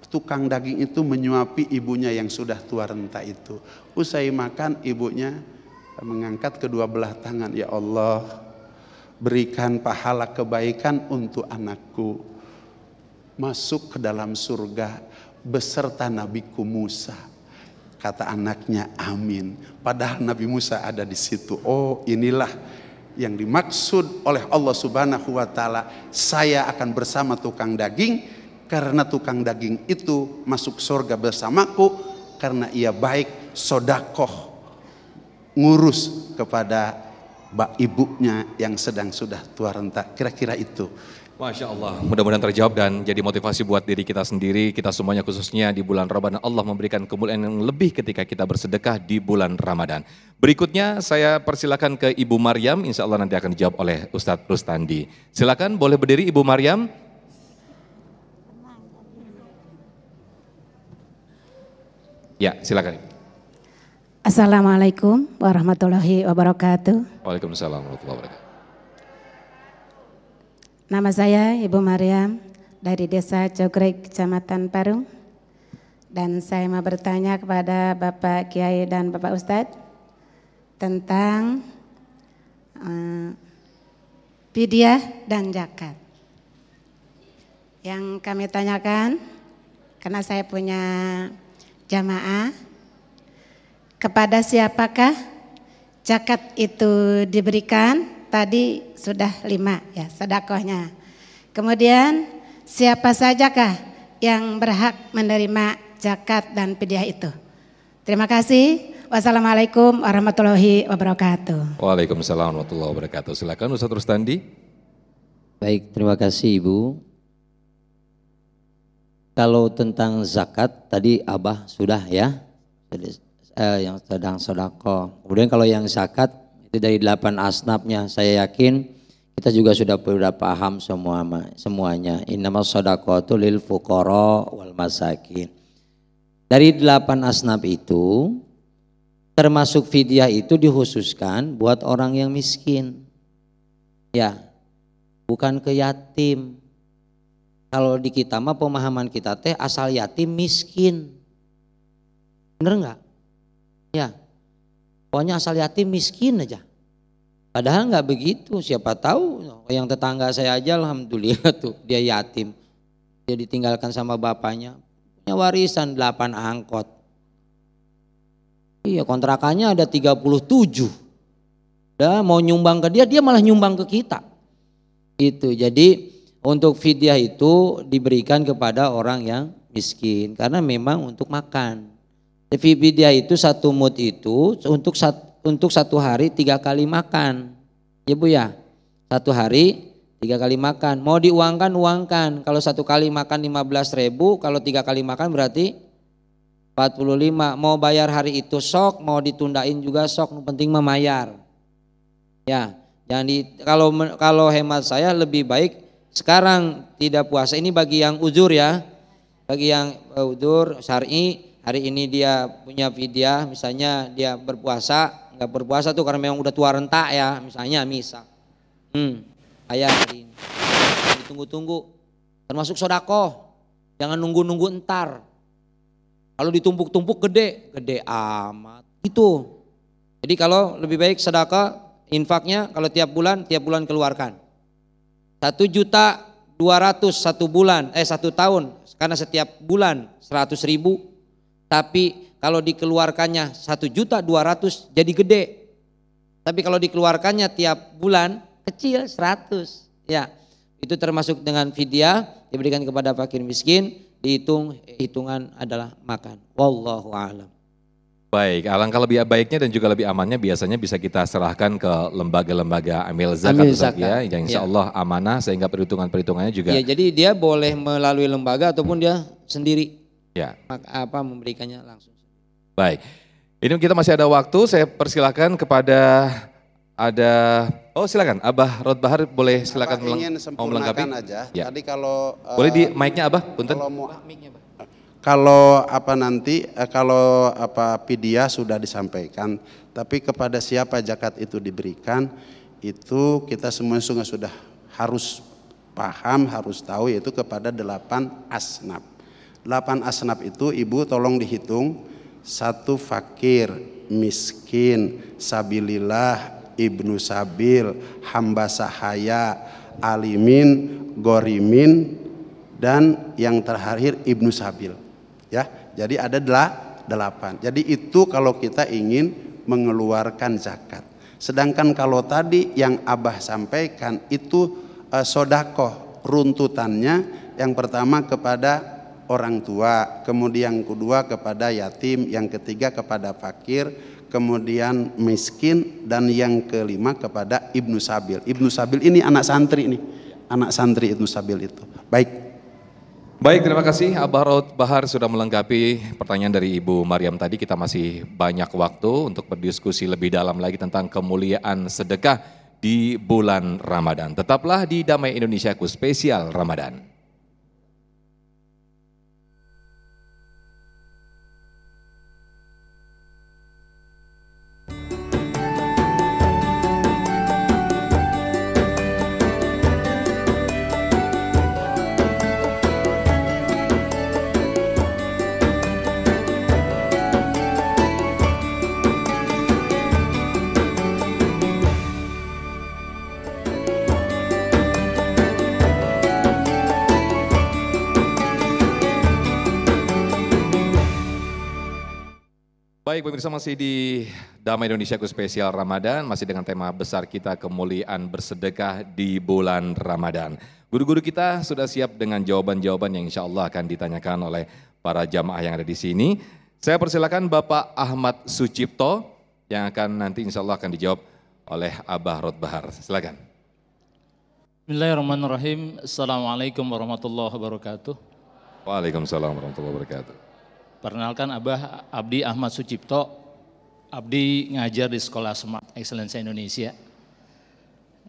tukang daging itu menyuapi ibunya yang sudah tua renta itu. Usai makan, ibunya mengangkat kedua belah tangan, ya Allah, berikan pahala kebaikan untuk anakku masuk ke dalam surga beserta Nabiku Musa. Kata anaknya, amin. Padahal Nabi Musa ada di situ. Oh, inilah yang dimaksud oleh Allah Subhanahu wa taala, saya akan bersama tukang daging karena tukang daging itu masuk surga bersamaku karena ia baik, sodakoh, ngurus kepada ibunya yang sedang sudah tua renta. Kira-kira itu. Masya Allah, mudah-mudahan terjawab dan jadi motivasi buat diri kita sendiri, kita semuanya khususnya di bulan Ramadan. Allah memberikan kemuliaan yang lebih ketika kita bersedekah di bulan Ramadan. Berikutnya saya persilakan ke Ibu Maryam, insya Allah nanti akan dijawab oleh Ustadz Rustandi. Silakan, boleh berdiri Ibu Maryam. Ya, silakan. Assalamualaikum warahmatullahi wabarakatuh. Waalaikumsalam warahmatullahi wabarakatuh. Nama saya Ibu Maryam dari Desa Cogrek, Kecamatan Parung. Dan saya mau bertanya kepada Bapak Kiai dan Bapak Ustadz tentang fidyah dan zakat. Yang kami tanyakan, karena saya punya jamaah, kepada siapakah zakat itu diberikan? Tadi sudah 5 ya sedekahnya. Kemudian siapa sajakah yang berhak menerima zakat dan fidyah itu? Terima kasih. Wassalamualaikum warahmatullahi wabarakatuh. Waalaikumsalam warahmatullahi wabarakatuh. Silakan Ustadz Rustandi. Baik, terima kasih Ibu. Kalau tentang zakat tadi Abah sudah ya, yang sedang sedekah. Kemudian kalau yang zakat itu dari 8 asnafnya, saya yakin kita juga sudah paham semuanya. Innamas shadaqatu lil fuqara wal masakin. Dari 8 asnaf itu termasuk fidyah itu dikhususkan buat orang yang miskin. Ya, bukan ke yatim. Kalau di kita mah pemahaman kita teh asal yatim miskin. Bener enggak? Ya. Pokoknya asal yatim miskin aja. Padahal enggak begitu. Siapa tahu yang tetangga saya aja alhamdulillah tuh dia yatim. Dia ditinggalkan sama bapaknya. Punya warisan 8 angkot. Iya, kontrakannya ada 37. Dah mau nyumbang ke dia malah nyumbang ke kita. Itu. Jadi untuk fidyah itu diberikan kepada orang yang miskin karena memang untuk makan. Fidyah itu 1 mud itu untuk 1 hari 3 kali makan. Ya Bu ya, 1 hari 3 kali makan. Mau diuangkan, uangkan. Kalau 1 kali makan 15.000, kalau 3 kali makan berarti 45. Mau bayar hari itu sok, mau ditundain juga sok. Yang penting memayar. Ya, kalau hemat saya lebih baik sekarang tidak puasa. Ini bagi yang uzur ya, bagi yang uzur syar'i. Hari ini dia punya fidyah, misalnya dia berpuasa, nggak berpuasa tuh karena memang udah tua renta ya, misalnya ayah hari ini ditunggu-tunggu, termasuk sodako, jangan nunggu-nunggu entar. Kalau ditumpuk-tumpuk gede amat gitu. Jadi kalau lebih baik sedekah, infaknya kalau tiap bulan keluarkan. 1.200.000 1 bulan, 1 tahun, karena setiap bulan 100.000. Tapi kalau dikeluarkannya 1.200.000 jadi gede. Tapi kalau dikeluarkannya tiap bulan kecil 100. Ya, itu termasuk dengan fidyah diberikan kepada fakir miskin, hitungan adalah makan. Wallahu a'lam. Baik, alangkah lebih baiknya dan juga lebih amannya biasanya bisa kita serahkan ke lembaga-lembaga amil zakat ya, yang insya Allah amanah sehingga perhitungannya juga. Ya, jadi dia boleh melalui lembaga ataupun dia sendiri. Ya. Memberikannya langsung. Baik. Ini kita masih ada waktu, saya persilakan kepada silakan Abah Rod Bahar, boleh silakan ingin mau melengkapi aja. Ya. Tadi kalau boleh di mic-nya Abah, punten. Kalau fidyah sudah disampaikan, tapi kepada siapa zakat itu diberikan, itu kita semua sudah harus paham, harus tahu, yaitu kepada 8 asnaf. 8 asnaf itu Ibu tolong dihitung. 1 fakir, miskin, sabilillah, ibnu sabil, hamba sahaya, alimin, gorimin, dan yang terakhir ibnu sabil. Ya, jadi ada 8. Jadi itu kalau kita ingin mengeluarkan zakat. Sedangkan kalau tadi yang Abah sampaikan itu sodakoh, runtutannya yang pertama kepada orang tua, kemudian yang kedua kepada yatim, yang ketiga kepada fakir, kemudian miskin, dan yang kelima kepada ibnu sabil. Ibnu sabil ini anak santri nih, anak santri ibnu sabil itu. Baik, terima kasih Abah Rod Bahar sudah melengkapi pertanyaan dari Ibu Maryam tadi. Kita masih banyak waktu untuk berdiskusi lebih dalam lagi tentang kemuliaan sedekah di bulan Ramadan. Tetaplah di Damai Indonesiaku spesial Ramadan. Baik pemirsa, masih di Damai Indonesiaku spesial Ramadan, masih dengan tema besar kita kemuliaan bersedekah di bulan Ramadan. Guru-guru kita sudah siap dengan jawaban-jawaban yang insya Allah akan ditanyakan oleh para jamaah yang ada di sini. Saya persilakan Bapak Ahmad Sucipto yang akan nanti insya Allah akan dijawab oleh Abah Rod Bahar. Silakan. Bismillahirrahmanirrahim. Assalamualaikum warahmatullahi wabarakatuh. Waalaikumsalam warahmatullahi wabarakatuh. Perkenalkan Abah Abdi Ahmad Sucipto. Abdi ngajar di Sekolah Smart Excellence Indonesia.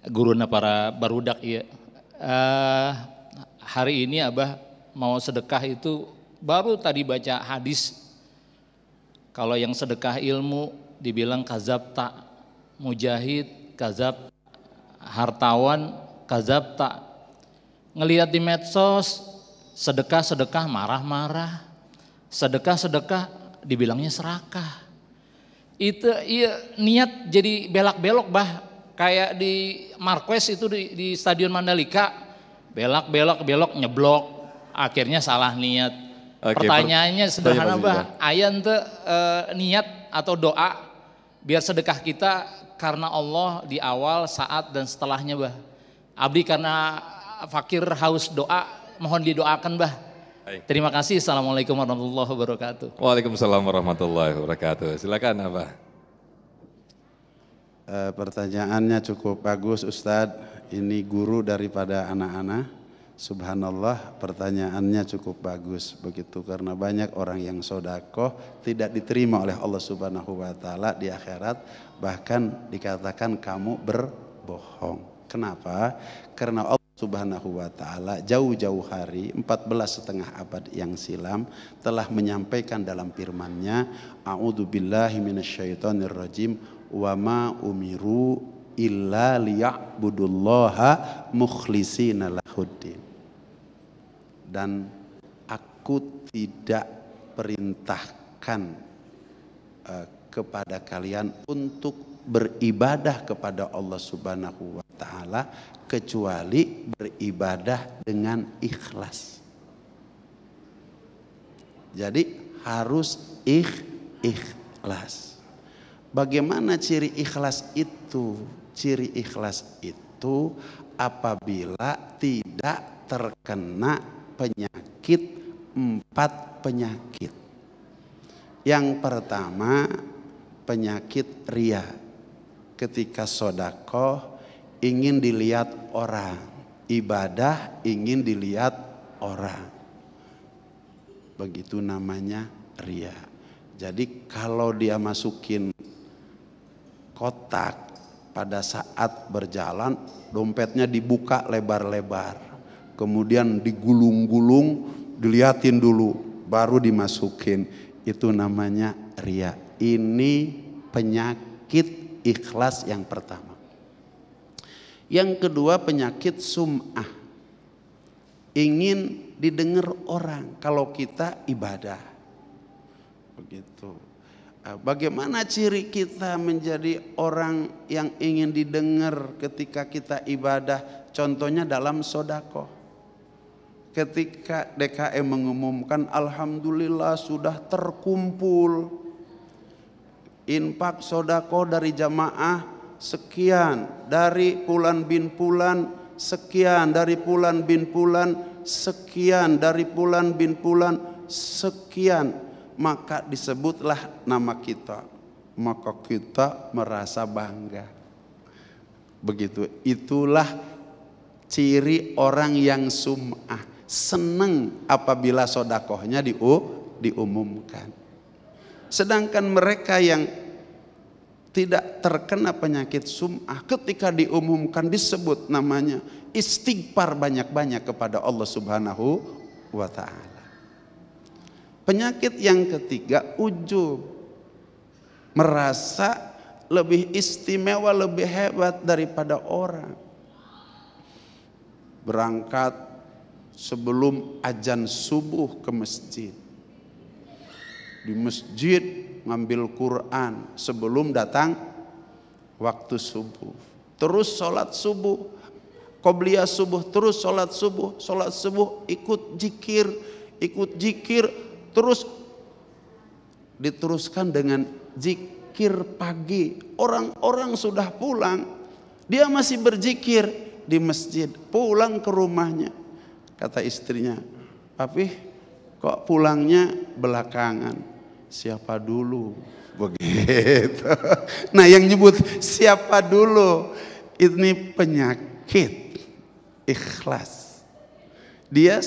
Guruna para barudak ya. Hari ini Abah mau sedekah itu baru tadi baca hadis. Kalau yang sedekah ilmu dibilang kazabta, mujahid kazab, hartawan kazabta. Ngelihat di medsos sedekah marah-marah. Sedekah dibilangnya serakah. Itu iya niat jadi belak-belok bah, kayak di Marquez itu di Stadion Mandalika, belok nyeblok, akhirnya salah niat. Oke, pertanyaannya sederhana bah, ayan tuh niat atau doa biar sedekah kita karena Allah di awal, saat dan setelahnya bah. Abdi karena fakir haus doa, mohon didoakan bah. Terima kasih. Assalamualaikum warahmatullahi wabarakatuh. Waalaikumsalam warahmatullahi wabarakatuh. Silakan Abah. Pertanyaannya cukup bagus Ustadz. Ini guru daripada anak-anak. Subhanallah, pertanyaannya cukup bagus begitu, karena banyak orang yang sodakoh tidak diterima oleh Allah Subhanahu wa Ta'ala di akhirat, bahkan dikatakan kamu berbohong. Kenapa? Karena Allah Subhanahu wa Ta'ala jauh-jauh hari 14,5 abad yang silam telah menyampaikan dalam firman-Nya, a'udzubillahi minasyaitonirrajim, wa ma umiru illa liya'budullaha mukhlishina lahuddin. Dan aku tidak perintahkan kepada kalian untuk beribadah kepada Allah Subhanahu wa Ta'ala kecuali beribadah dengan ikhlas. Jadi harus ikhlas. Bagaimana ciri ikhlas itu? Ciri ikhlas itu apabila tidak terkena penyakit, 4 penyakit. Yang pertama penyakit riya. Ketika sodakoh ingin dilihat orang, ibadah ingin dilihat orang. Begitu namanya ria. Jadi kalau dia masukin kotak pada saat berjalan, dompetnya dibuka lebar-lebar, kemudian digulung-gulung, diliatin dulu, baru dimasukin. Itu namanya ria. Ini penyakit ikhlas yang pertama. Yang kedua penyakit sum'ah. Ingin didengar orang kalau kita ibadah. Begitu. Bagaimana ciri kita menjadi orang yang ingin didengar ketika kita ibadah? Contohnya dalam sodako. Ketika DKM mengumumkan alhamdulillah sudah terkumpul infak sodako dari jamaah sekian, dari Fulan bin Fulan sekian, dari Fulan bin Fulan sekian, dari Fulan bin Fulan sekian, maka disebutlah nama kita, maka kita merasa bangga. Begitu, itulah ciri orang yang sum'ah, senang apabila sodakohnya diumumkan. Sedangkan mereka yang tidak terkena penyakit sum'ah, ketika diumumkan disebut namanya, istighfar banyak-banyak kepada Allah Subhanahu wa ta'ala. Penyakit yang ketiga, ujub. Merasa lebih istimewa, lebih hebat daripada orang. Berangkat sebelum azan subuh ke masjid. Di masjid ngambil Quran sebelum datang waktu subuh. Terus sholat subuh, qobliyah subuh, terus sholat subuh ikut zikir, terus diteruskan dengan zikir pagi. Orang-orang sudah pulang, dia masih berzikir di masjid. Pulang ke rumahnya, kata istrinya, "Papi, kok pulangnya belakangan?" Siapa dulu? Begitu. Nah, yang nyebut siapa dulu ini penyakit ikhlas. Dia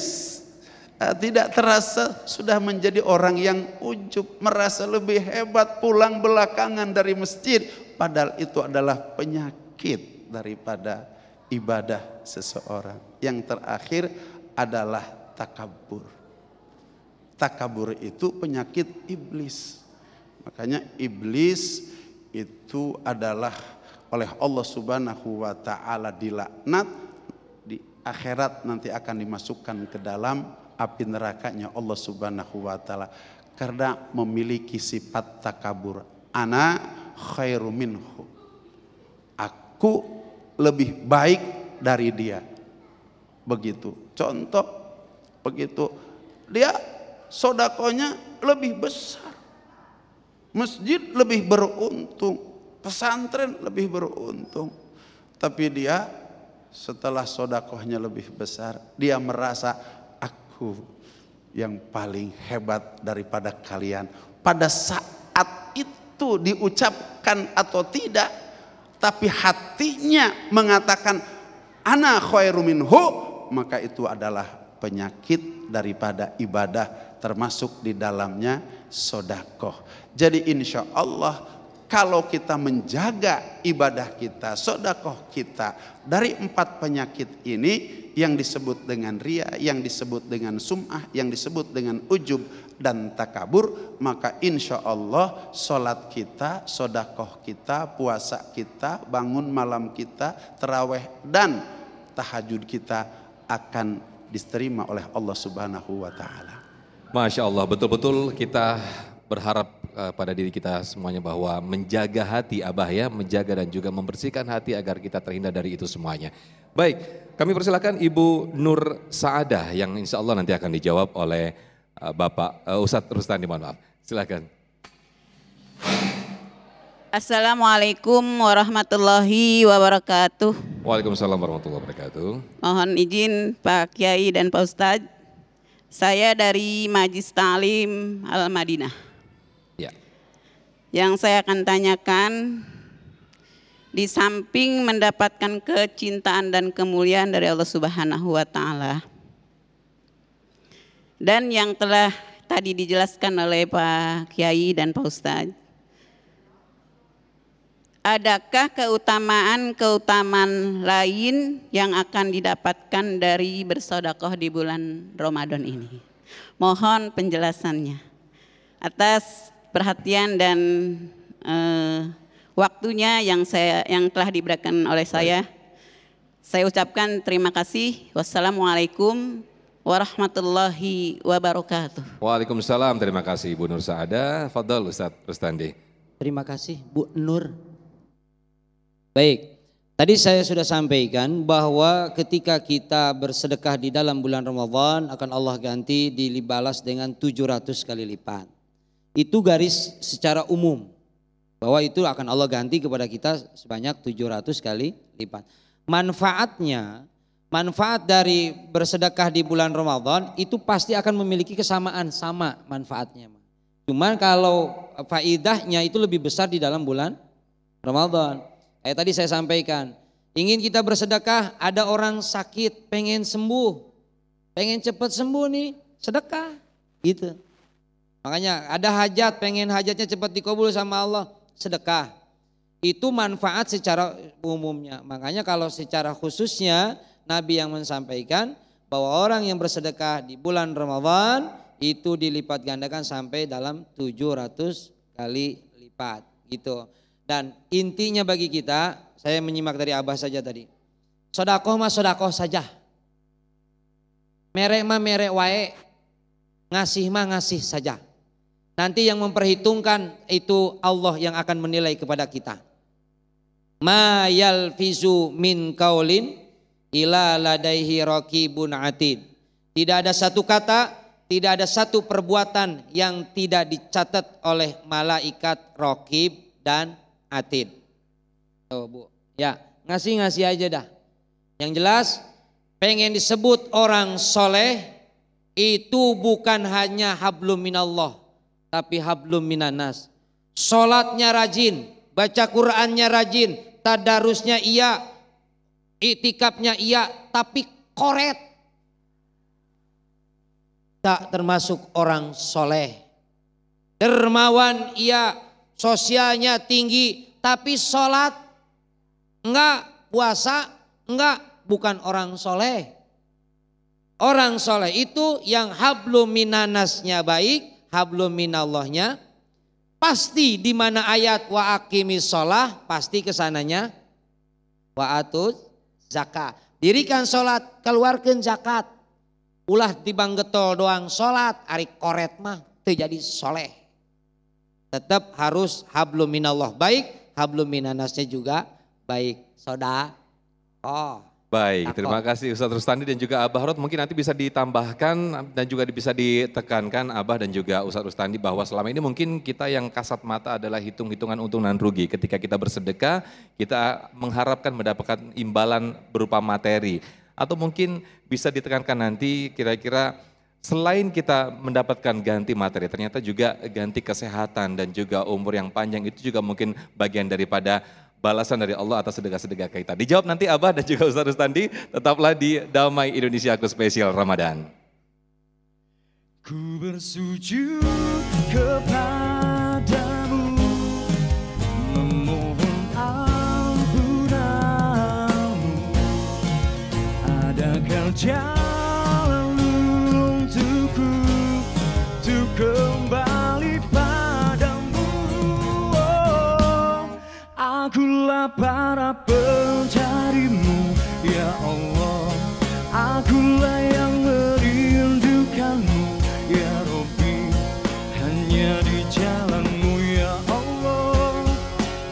tidak terasa sudah menjadi orang yang ujub, merasa lebih hebat pulang belakangan dari masjid, padahal itu adalah penyakit daripada ibadah seseorang. Yang terakhir adalah takabur. Takabur itu penyakit iblis. Makanya iblis itu adalah oleh Allah Subhanahu wa ta'ala dilaknat, di akhirat nanti akan dimasukkan ke dalam api nerakanya Allah Subhanahu wa ta'ala karena memiliki sifat takabur. Ana khairu minhu. Aku lebih baik dari dia. Begitu. Contoh begitu. Dia sodakonya lebih besar, masjid lebih beruntung, pesantren lebih beruntung, tapi dia setelah sodakohnya lebih besar, dia merasa aku yang paling hebat daripada kalian. Pada saat itu diucapkan atau tidak, tapi hatinya mengatakan ana khairu minhu, maka itu adalah penyakit daripada ibadah, termasuk di dalamnya sodakoh. Jadi insya Allah kalau kita menjaga ibadah kita, sodakoh kita dari 4 penyakit ini yang disebut dengan ria, yang disebut dengan sum'ah, yang disebut dengan ujub dan takabur, maka insya Allah solat kita, sodakoh kita, puasa kita, bangun malam kita, taraweh dan tahajud kita akan diterima oleh Allah Subhanahu wa ta'ala. Masya Allah, betul-betul kita berharap pada diri kita semuanya bahwa menjaga hati Abah ya, menjaga dan juga membersihkan hati agar kita terhindar dari itu semuanya. Baik, kami persilakan Ibu Nur Saadah yang insya Allah nanti akan dijawab oleh Bapak Ustadz Rustandi, mohon maaf. Silakan. Assalamualaikum warahmatullahi wabarakatuh. Waalaikumsalam warahmatullahi wabarakatuh. Mohon izin Pak Kiai dan Pak Ustadz, saya dari Majlis Ta'lim Al-Madinah. Ya. Yang saya akan tanyakan, di samping mendapatkan kecintaan dan kemuliaan dari Allah Subhanahu wa ta'ala, dan yang telah tadi dijelaskan oleh Pak Kiai dan Pak Ustadz. Adakah keutamaan lain yang akan didapatkan dari bersedekah di bulan Ramadan ini? Mohon penjelasannya. Atas perhatian dan waktunya yang telah diberikan oleh saya ucapkan terima kasih. Wassalamualaikum warahmatullahi wabarakatuh. Waalaikumsalam, terima kasih Bu Nur Saada. Fadhal Ustaz Rustandi. Terima kasih Bu Nur. Baik, tadi saya sudah sampaikan bahwa ketika kita bersedekah di dalam bulan Ramadan akan Allah ganti dibalas dengan 700 kali lipat. Itu garis secara umum bahwa itu akan Allah ganti kepada kita sebanyak 700 kali lipat. Manfaat dari bersedekah di bulan Ramadan itu pasti akan memiliki kesamaan, sama manfaatnya. Cuman kalau faidahnya itu lebih besar di dalam bulan Ramadan. Tadi saya sampaikan, ingin kita bersedekah, ada orang sakit pengen sembuh, pengen cepat sembuh nih, sedekah gitu. Makanya ada hajat, pengen hajatnya cepat dikabul sama Allah, sedekah. Itu manfaat secara umumnya. Makanya kalau secara khususnya Nabi yang menyampaikan bahwa orang yang bersedekah di bulan Ramadan itu dilipat gandakan sampai dalam 700 kali lipat gitu. Dan intinya bagi kita, saya menyimak dari Abah saja tadi. Sodakoh mah sodakoh saja. Merek mah merek wae. Ngasih mah ngasih saja. Nanti yang memperhitungkan itu Allah yang akan menilai kepada kita. Ma yalfizu min qaulin ila ladaihi raqibun atid. Tidak ada satu kata, tidak ada satu perbuatan yang tidak dicatat oleh malaikat raqib dan atid. Oh Bu, ya ngasih aja dah. Yang jelas pengen disebut orang soleh itu bukan hanya hablum minallah, tapi hablum minanas. Sholatnya rajin, baca Qur'annya rajin, tadarusnya iya, iktikafnya iya, tapi koret. Tak termasuk orang soleh. Dermawan iya, sosialnya tinggi, tapi sholat enggak, puasa enggak, bukan orang soleh. Orang soleh itu yang hablum minanasnya baik, hablum minallahnya pasti di mana ayat wa aqimis sholah pasti kesananya wa atuz zakat. Dirikan sholat, keluarkan zakat. Ulah tibang getol doang sholat, ari koret mah teu jadi soleh. Tetap harus hablum minallah baik, hablum minanasnya juga baik. Baik, terima kasih Ustadz Rustandi dan juga Abah Rod. Mungkin nanti bisa ditambahkan dan juga bisa ditekankan Abah dan juga Ustadz Rustandi bahwa selama ini mungkin kita yang kasat mata adalah hitung-hitungan untung dan rugi. Ketika kita bersedekah, kita mengharapkan mendapatkan imbalan berupa materi. Atau mungkin bisa ditekankan nanti kira-kira selain kita mendapatkan ganti materi, ternyata juga ganti kesehatan dan juga umur yang panjang itu juga mungkin bagian daripada balasan dari Allah atas sedekah-sedekah kita. Dijawab nanti Abah dan juga Ustadz Rustandi, tetaplah di Damai Indonesiaku Spesial Ramadan. Ku bersujud kepadamu, memohon ampunanmu. Adakah jalan untukku untuk kembali padamu? Akulah para pencarimu, ya Allah. Akulah yang merindukanmu, ya Rabbi. Hanya di jalanmu, ya Allah,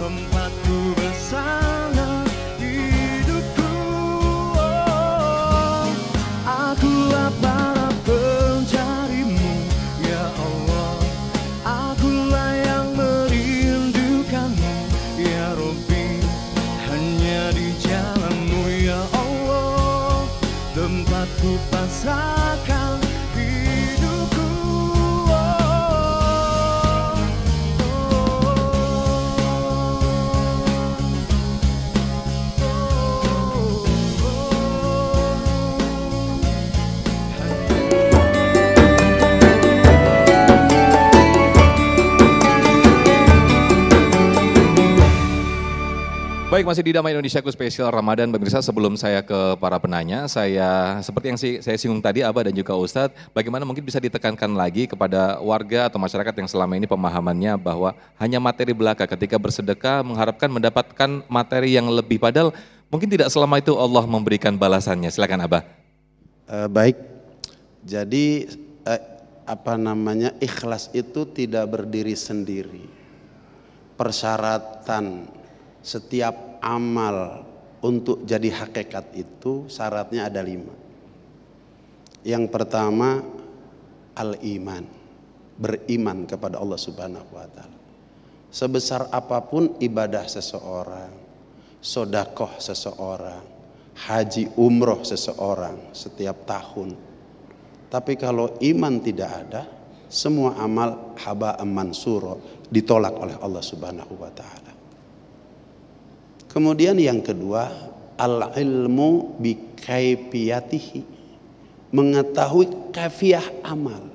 tempatku bersandar hidupku. Baik, masih di Damai Indonesiaku spesial Ramadan. Pemirsa, sebelum saya ke para penanya, seperti yang saya singgung tadi, Abah dan juga Ustadz, bagaimana mungkin bisa ditekankan lagi kepada warga atau masyarakat yang selama ini pemahamannya bahwa hanya materi belaka ketika bersedekah mengharapkan mendapatkan materi yang lebih, padahal mungkin tidak selama itu Allah memberikan balasannya. Silakan Abah. Baik, jadi ikhlas itu tidak berdiri sendiri. Persyaratan setiap amal untuk jadi hakikat itu syaratnya ada 5. Yang pertama al-iman, beriman kepada Allah Subhanahu wa taala. Sebesar apapun ibadah seseorang, sodakoh seseorang, haji umroh seseorang setiap tahun, tapi kalau iman tidak ada, semua amal haba'an mansura, ditolak oleh Allah Subhanahu wa taala. Kemudian yang kedua, al-ilmu bi kaifiyatihi, mengetahui kaifiah amal.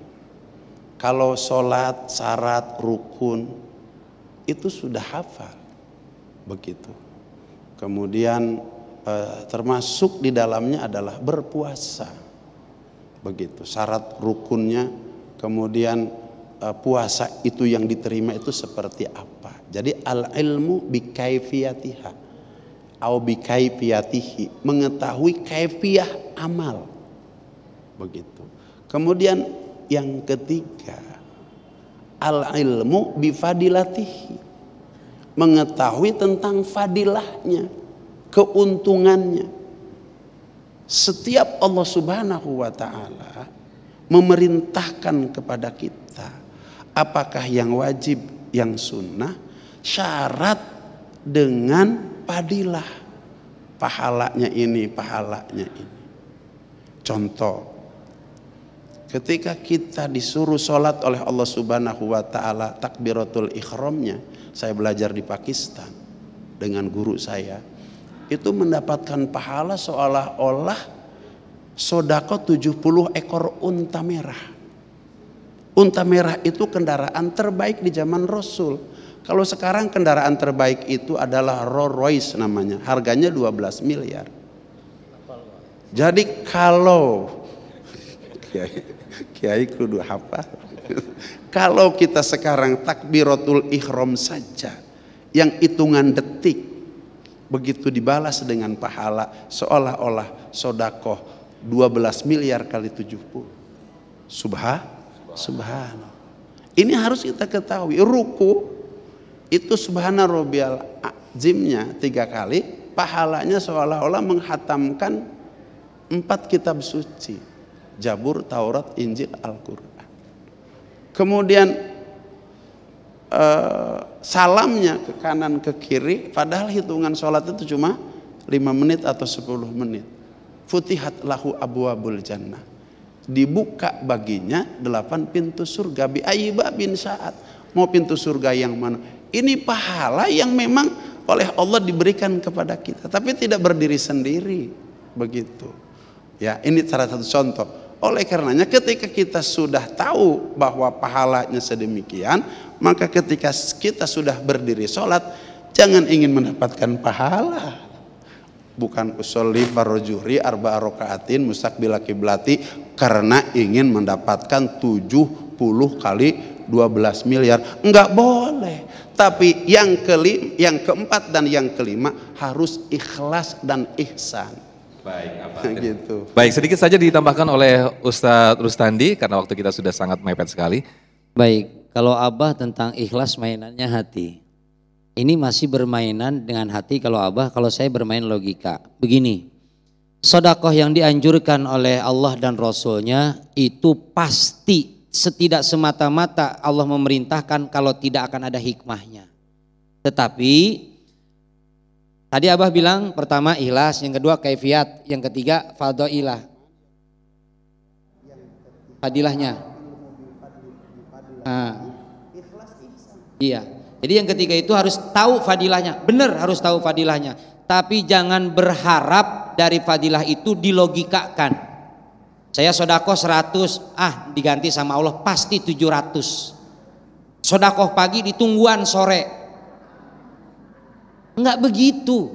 Kalau sholat, syarat, rukun itu sudah hafal, begitu. Kemudian termasuk di dalamnya adalah berpuasa, begitu. Syarat rukunnya, kemudian puasa itu yang diterima itu seperti apa. Jadi al-ilmu bi kaifiyatiha au bi kaifiyatihi, mengetahui kaifiah amal, begitu. Kemudian yang ketiga, al-ilmu bi fadilatihi, mengetahui tentang fadilahnya, keuntungannya. Setiap Allah Subhanahu wa taala memerintahkan kepada kita, apakah yang wajib, yang sunnah, syarat dengan padilah, pahalanya ini, pahalanya ini. Contoh, ketika kita disuruh sholat oleh Allah Subhanahu wa taala, takbiratul ihramnya, saya belajar di Pakistan dengan guru saya, itu mendapatkan pahala seolah-olah sodako 70 ekor unta merah. Unta merah itu kendaraan terbaik di zaman Rasul. Kalau sekarang kendaraan terbaik itu adalah Rolls Royce namanya, harganya 12 miliar. Jadi kalau Kiai kudu hafal. Kalau kita sekarang takbiratul ihram saja yang hitungan detik begitu dibalas dengan pahala seolah-olah sodakoh 12 miliar kali 70. Subhanallah. Ini harus kita ketahui. Ruku itu subhana rabbiyal azimnya 3 kali, pahalanya seolah-olah menghatamkan 4 kitab suci, Zabur, Taurat, Injil, Al-Quran. Kemudian salamnya ke kanan ke kiri, padahal hitungan sholat itu cuma 5 menit atau 10 menit. Futihat lahu abwabul jannah, dibuka baginya 8 pintu surga, bi ayyiba bin saat, mau pintu surga yang mana. Ini pahala yang memang oleh Allah diberikan kepada kita, tapi tidak berdiri sendiri, begitu. Ya, ini salah satu contoh. Oleh karenanya ketika kita sudah tahu bahwa pahalanya sedemikian, maka ketika kita sudah berdiri sholat, jangan ingin mendapatkan pahala. Bukan usolli farrojuri arba'a rokaatin mustaqbila kiblati karena ingin mendapatkan 70 kali 12 miliar. Enggak boleh. Tapi yang keempat dan yang kelima harus ikhlas dan ihsan. Baik, Abah. Gitu. Baik, sedikit saja ditambahkan oleh Ustadz Rustandi karena waktu kita sudah sangat mepet sekali. Baik, kalau Abah tentang ikhlas mainannya hati. Ini masih bermainan dengan hati kalau Abah, kalau saya bermain logika. Begini, sedekah yang dianjurkan oleh Allah dan Rasulnya itu pasti setidak semata-mata Allah memerintahkan kalau tidak akan ada hikmahnya. Tetapi tadi Abah bilang pertama ikhlas, yang kedua kaifiat, yang ketiga fadailah, fadilahnya. Iya. Jadi yang ketiga itu harus tahu fadilahnya, benar harus tahu fadilahnya. Tapi jangan berharap dari fadilah itu dilogikakan. Saya sodakoh 100, diganti sama Allah pasti 700. Sodakoh pagi ditungguan sore. Enggak begitu.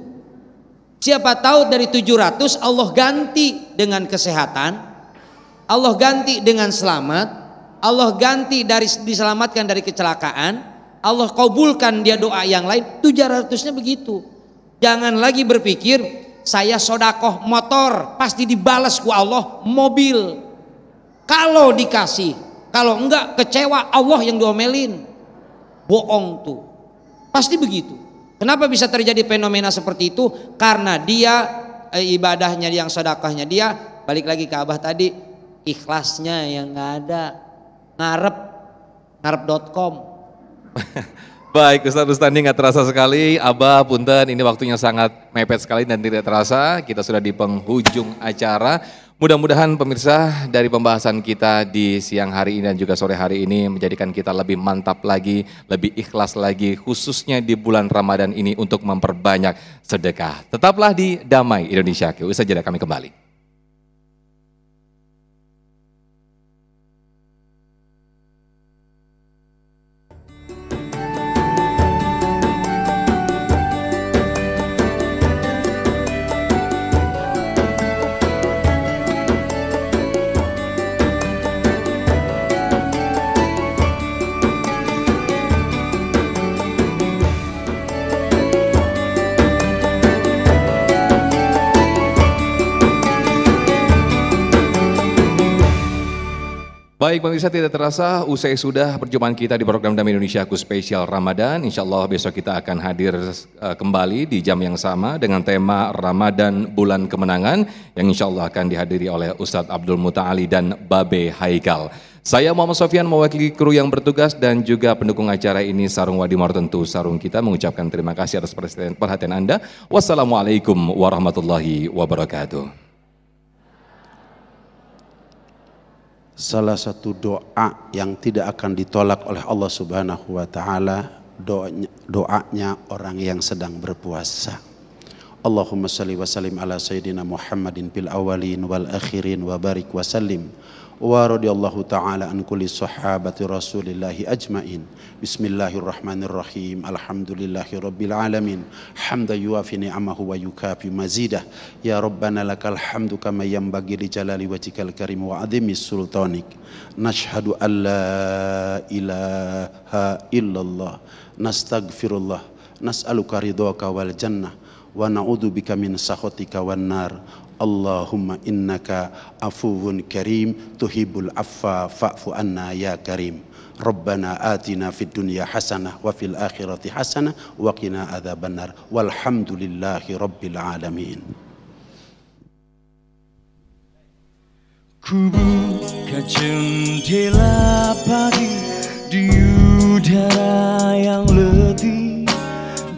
Siapa tahu dari 700 Allah ganti dengan kesehatan, Allah ganti dengan selamat, Allah ganti dari diselamatkan dari kecelakaan, Allah kabulkan dia doa yang lain. 700-nya begitu. Jangan lagi berpikir saya sodakoh motor pasti dibalas ku Allah mobil. Kalau dikasih, kalau enggak kecewa Allah yang diomelin. Bohong tuh. Pasti begitu. Kenapa bisa terjadi fenomena seperti itu? Karena dia ibadahnya yang sedekahnya dia, balik lagi ke Abah tadi, ikhlasnya yang nggak ada. Ngarep.com. Baik Ustadz Rustandi, nggak terasa sekali. Abah punten, ini waktunya sangat mepet sekali dan tidak terasa. Kita sudah di penghujung acara. Mudah-mudahan pemirsa dari pembahasan kita di siang hari ini dan juga sore hari ini menjadikan kita lebih mantap lagi, lebih ikhlas lagi, khususnya di bulan Ramadan ini untuk memperbanyak sedekah. Tetaplah di Damai Indonesia. Usai jeda kami kembali. Baik pemirsa, tidak terasa usai sudah perjumpaan kita di program Damai Indonesia Aku Spesial Ramadan. Insya Allah besok kita akan hadir kembali di jam yang sama dengan tema Ramadan Bulan Kemenangan yang insya Allah akan dihadiri oleh Ustadz Abdul Muta'ali dan Babe Haikal. Saya Muhammad Sofyan mewakili kru yang bertugas dan juga pendukung acara ini Sarung Wadimor tentu Sarung kita mengucapkan terima kasih atas perhatian Anda. Wassalamualaikum warahmatullahi wabarakatuh. Salah satu doa yang tidak akan ditolak oleh Allah Subhanahu wa taala, doanya orang yang sedang berpuasa. Allahumma salli wa sallim ala sayyidina Muhammadin fil awwalin wal akhirin wa barik wa sallim. Wa radiyallahu ta'ala an kulli sahabati rasulillahi ajmain. Bismillahirrahmanirrahim. Alhamdulillahi rabbil alamin. Hamda yuafi ni'amahu wa yukafi mazidah. Ya Rabbana lakal hamdu kama yanbaghi li jalali wajhikal karim wa adhimi sultanik. Nashhadu an la ilaha illallah. Nastaghfirullah. Nas'aluka ridhaka wal jannah. Wa na'udzu bika min sakhatika wan nar. Allahumma innaka afuwun karim tuhibbul affa fa'fu anna ya karim. Rabbana atina fid dunya hasanah wa fil akhirati hasanah wa qina adzabannar. Walhamdulillahi rabbil alamin. Ku buka jendela pagi di udara yang letih,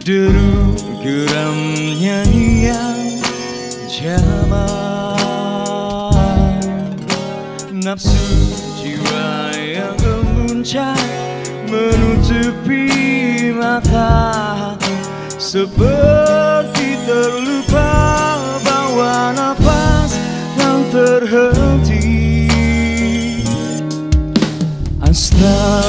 deru geram nyanyian jaman, nafsu jiwa yang memuncak menutupi mata, seperti terlupa bahwa nafas yang terhenti. Astaga.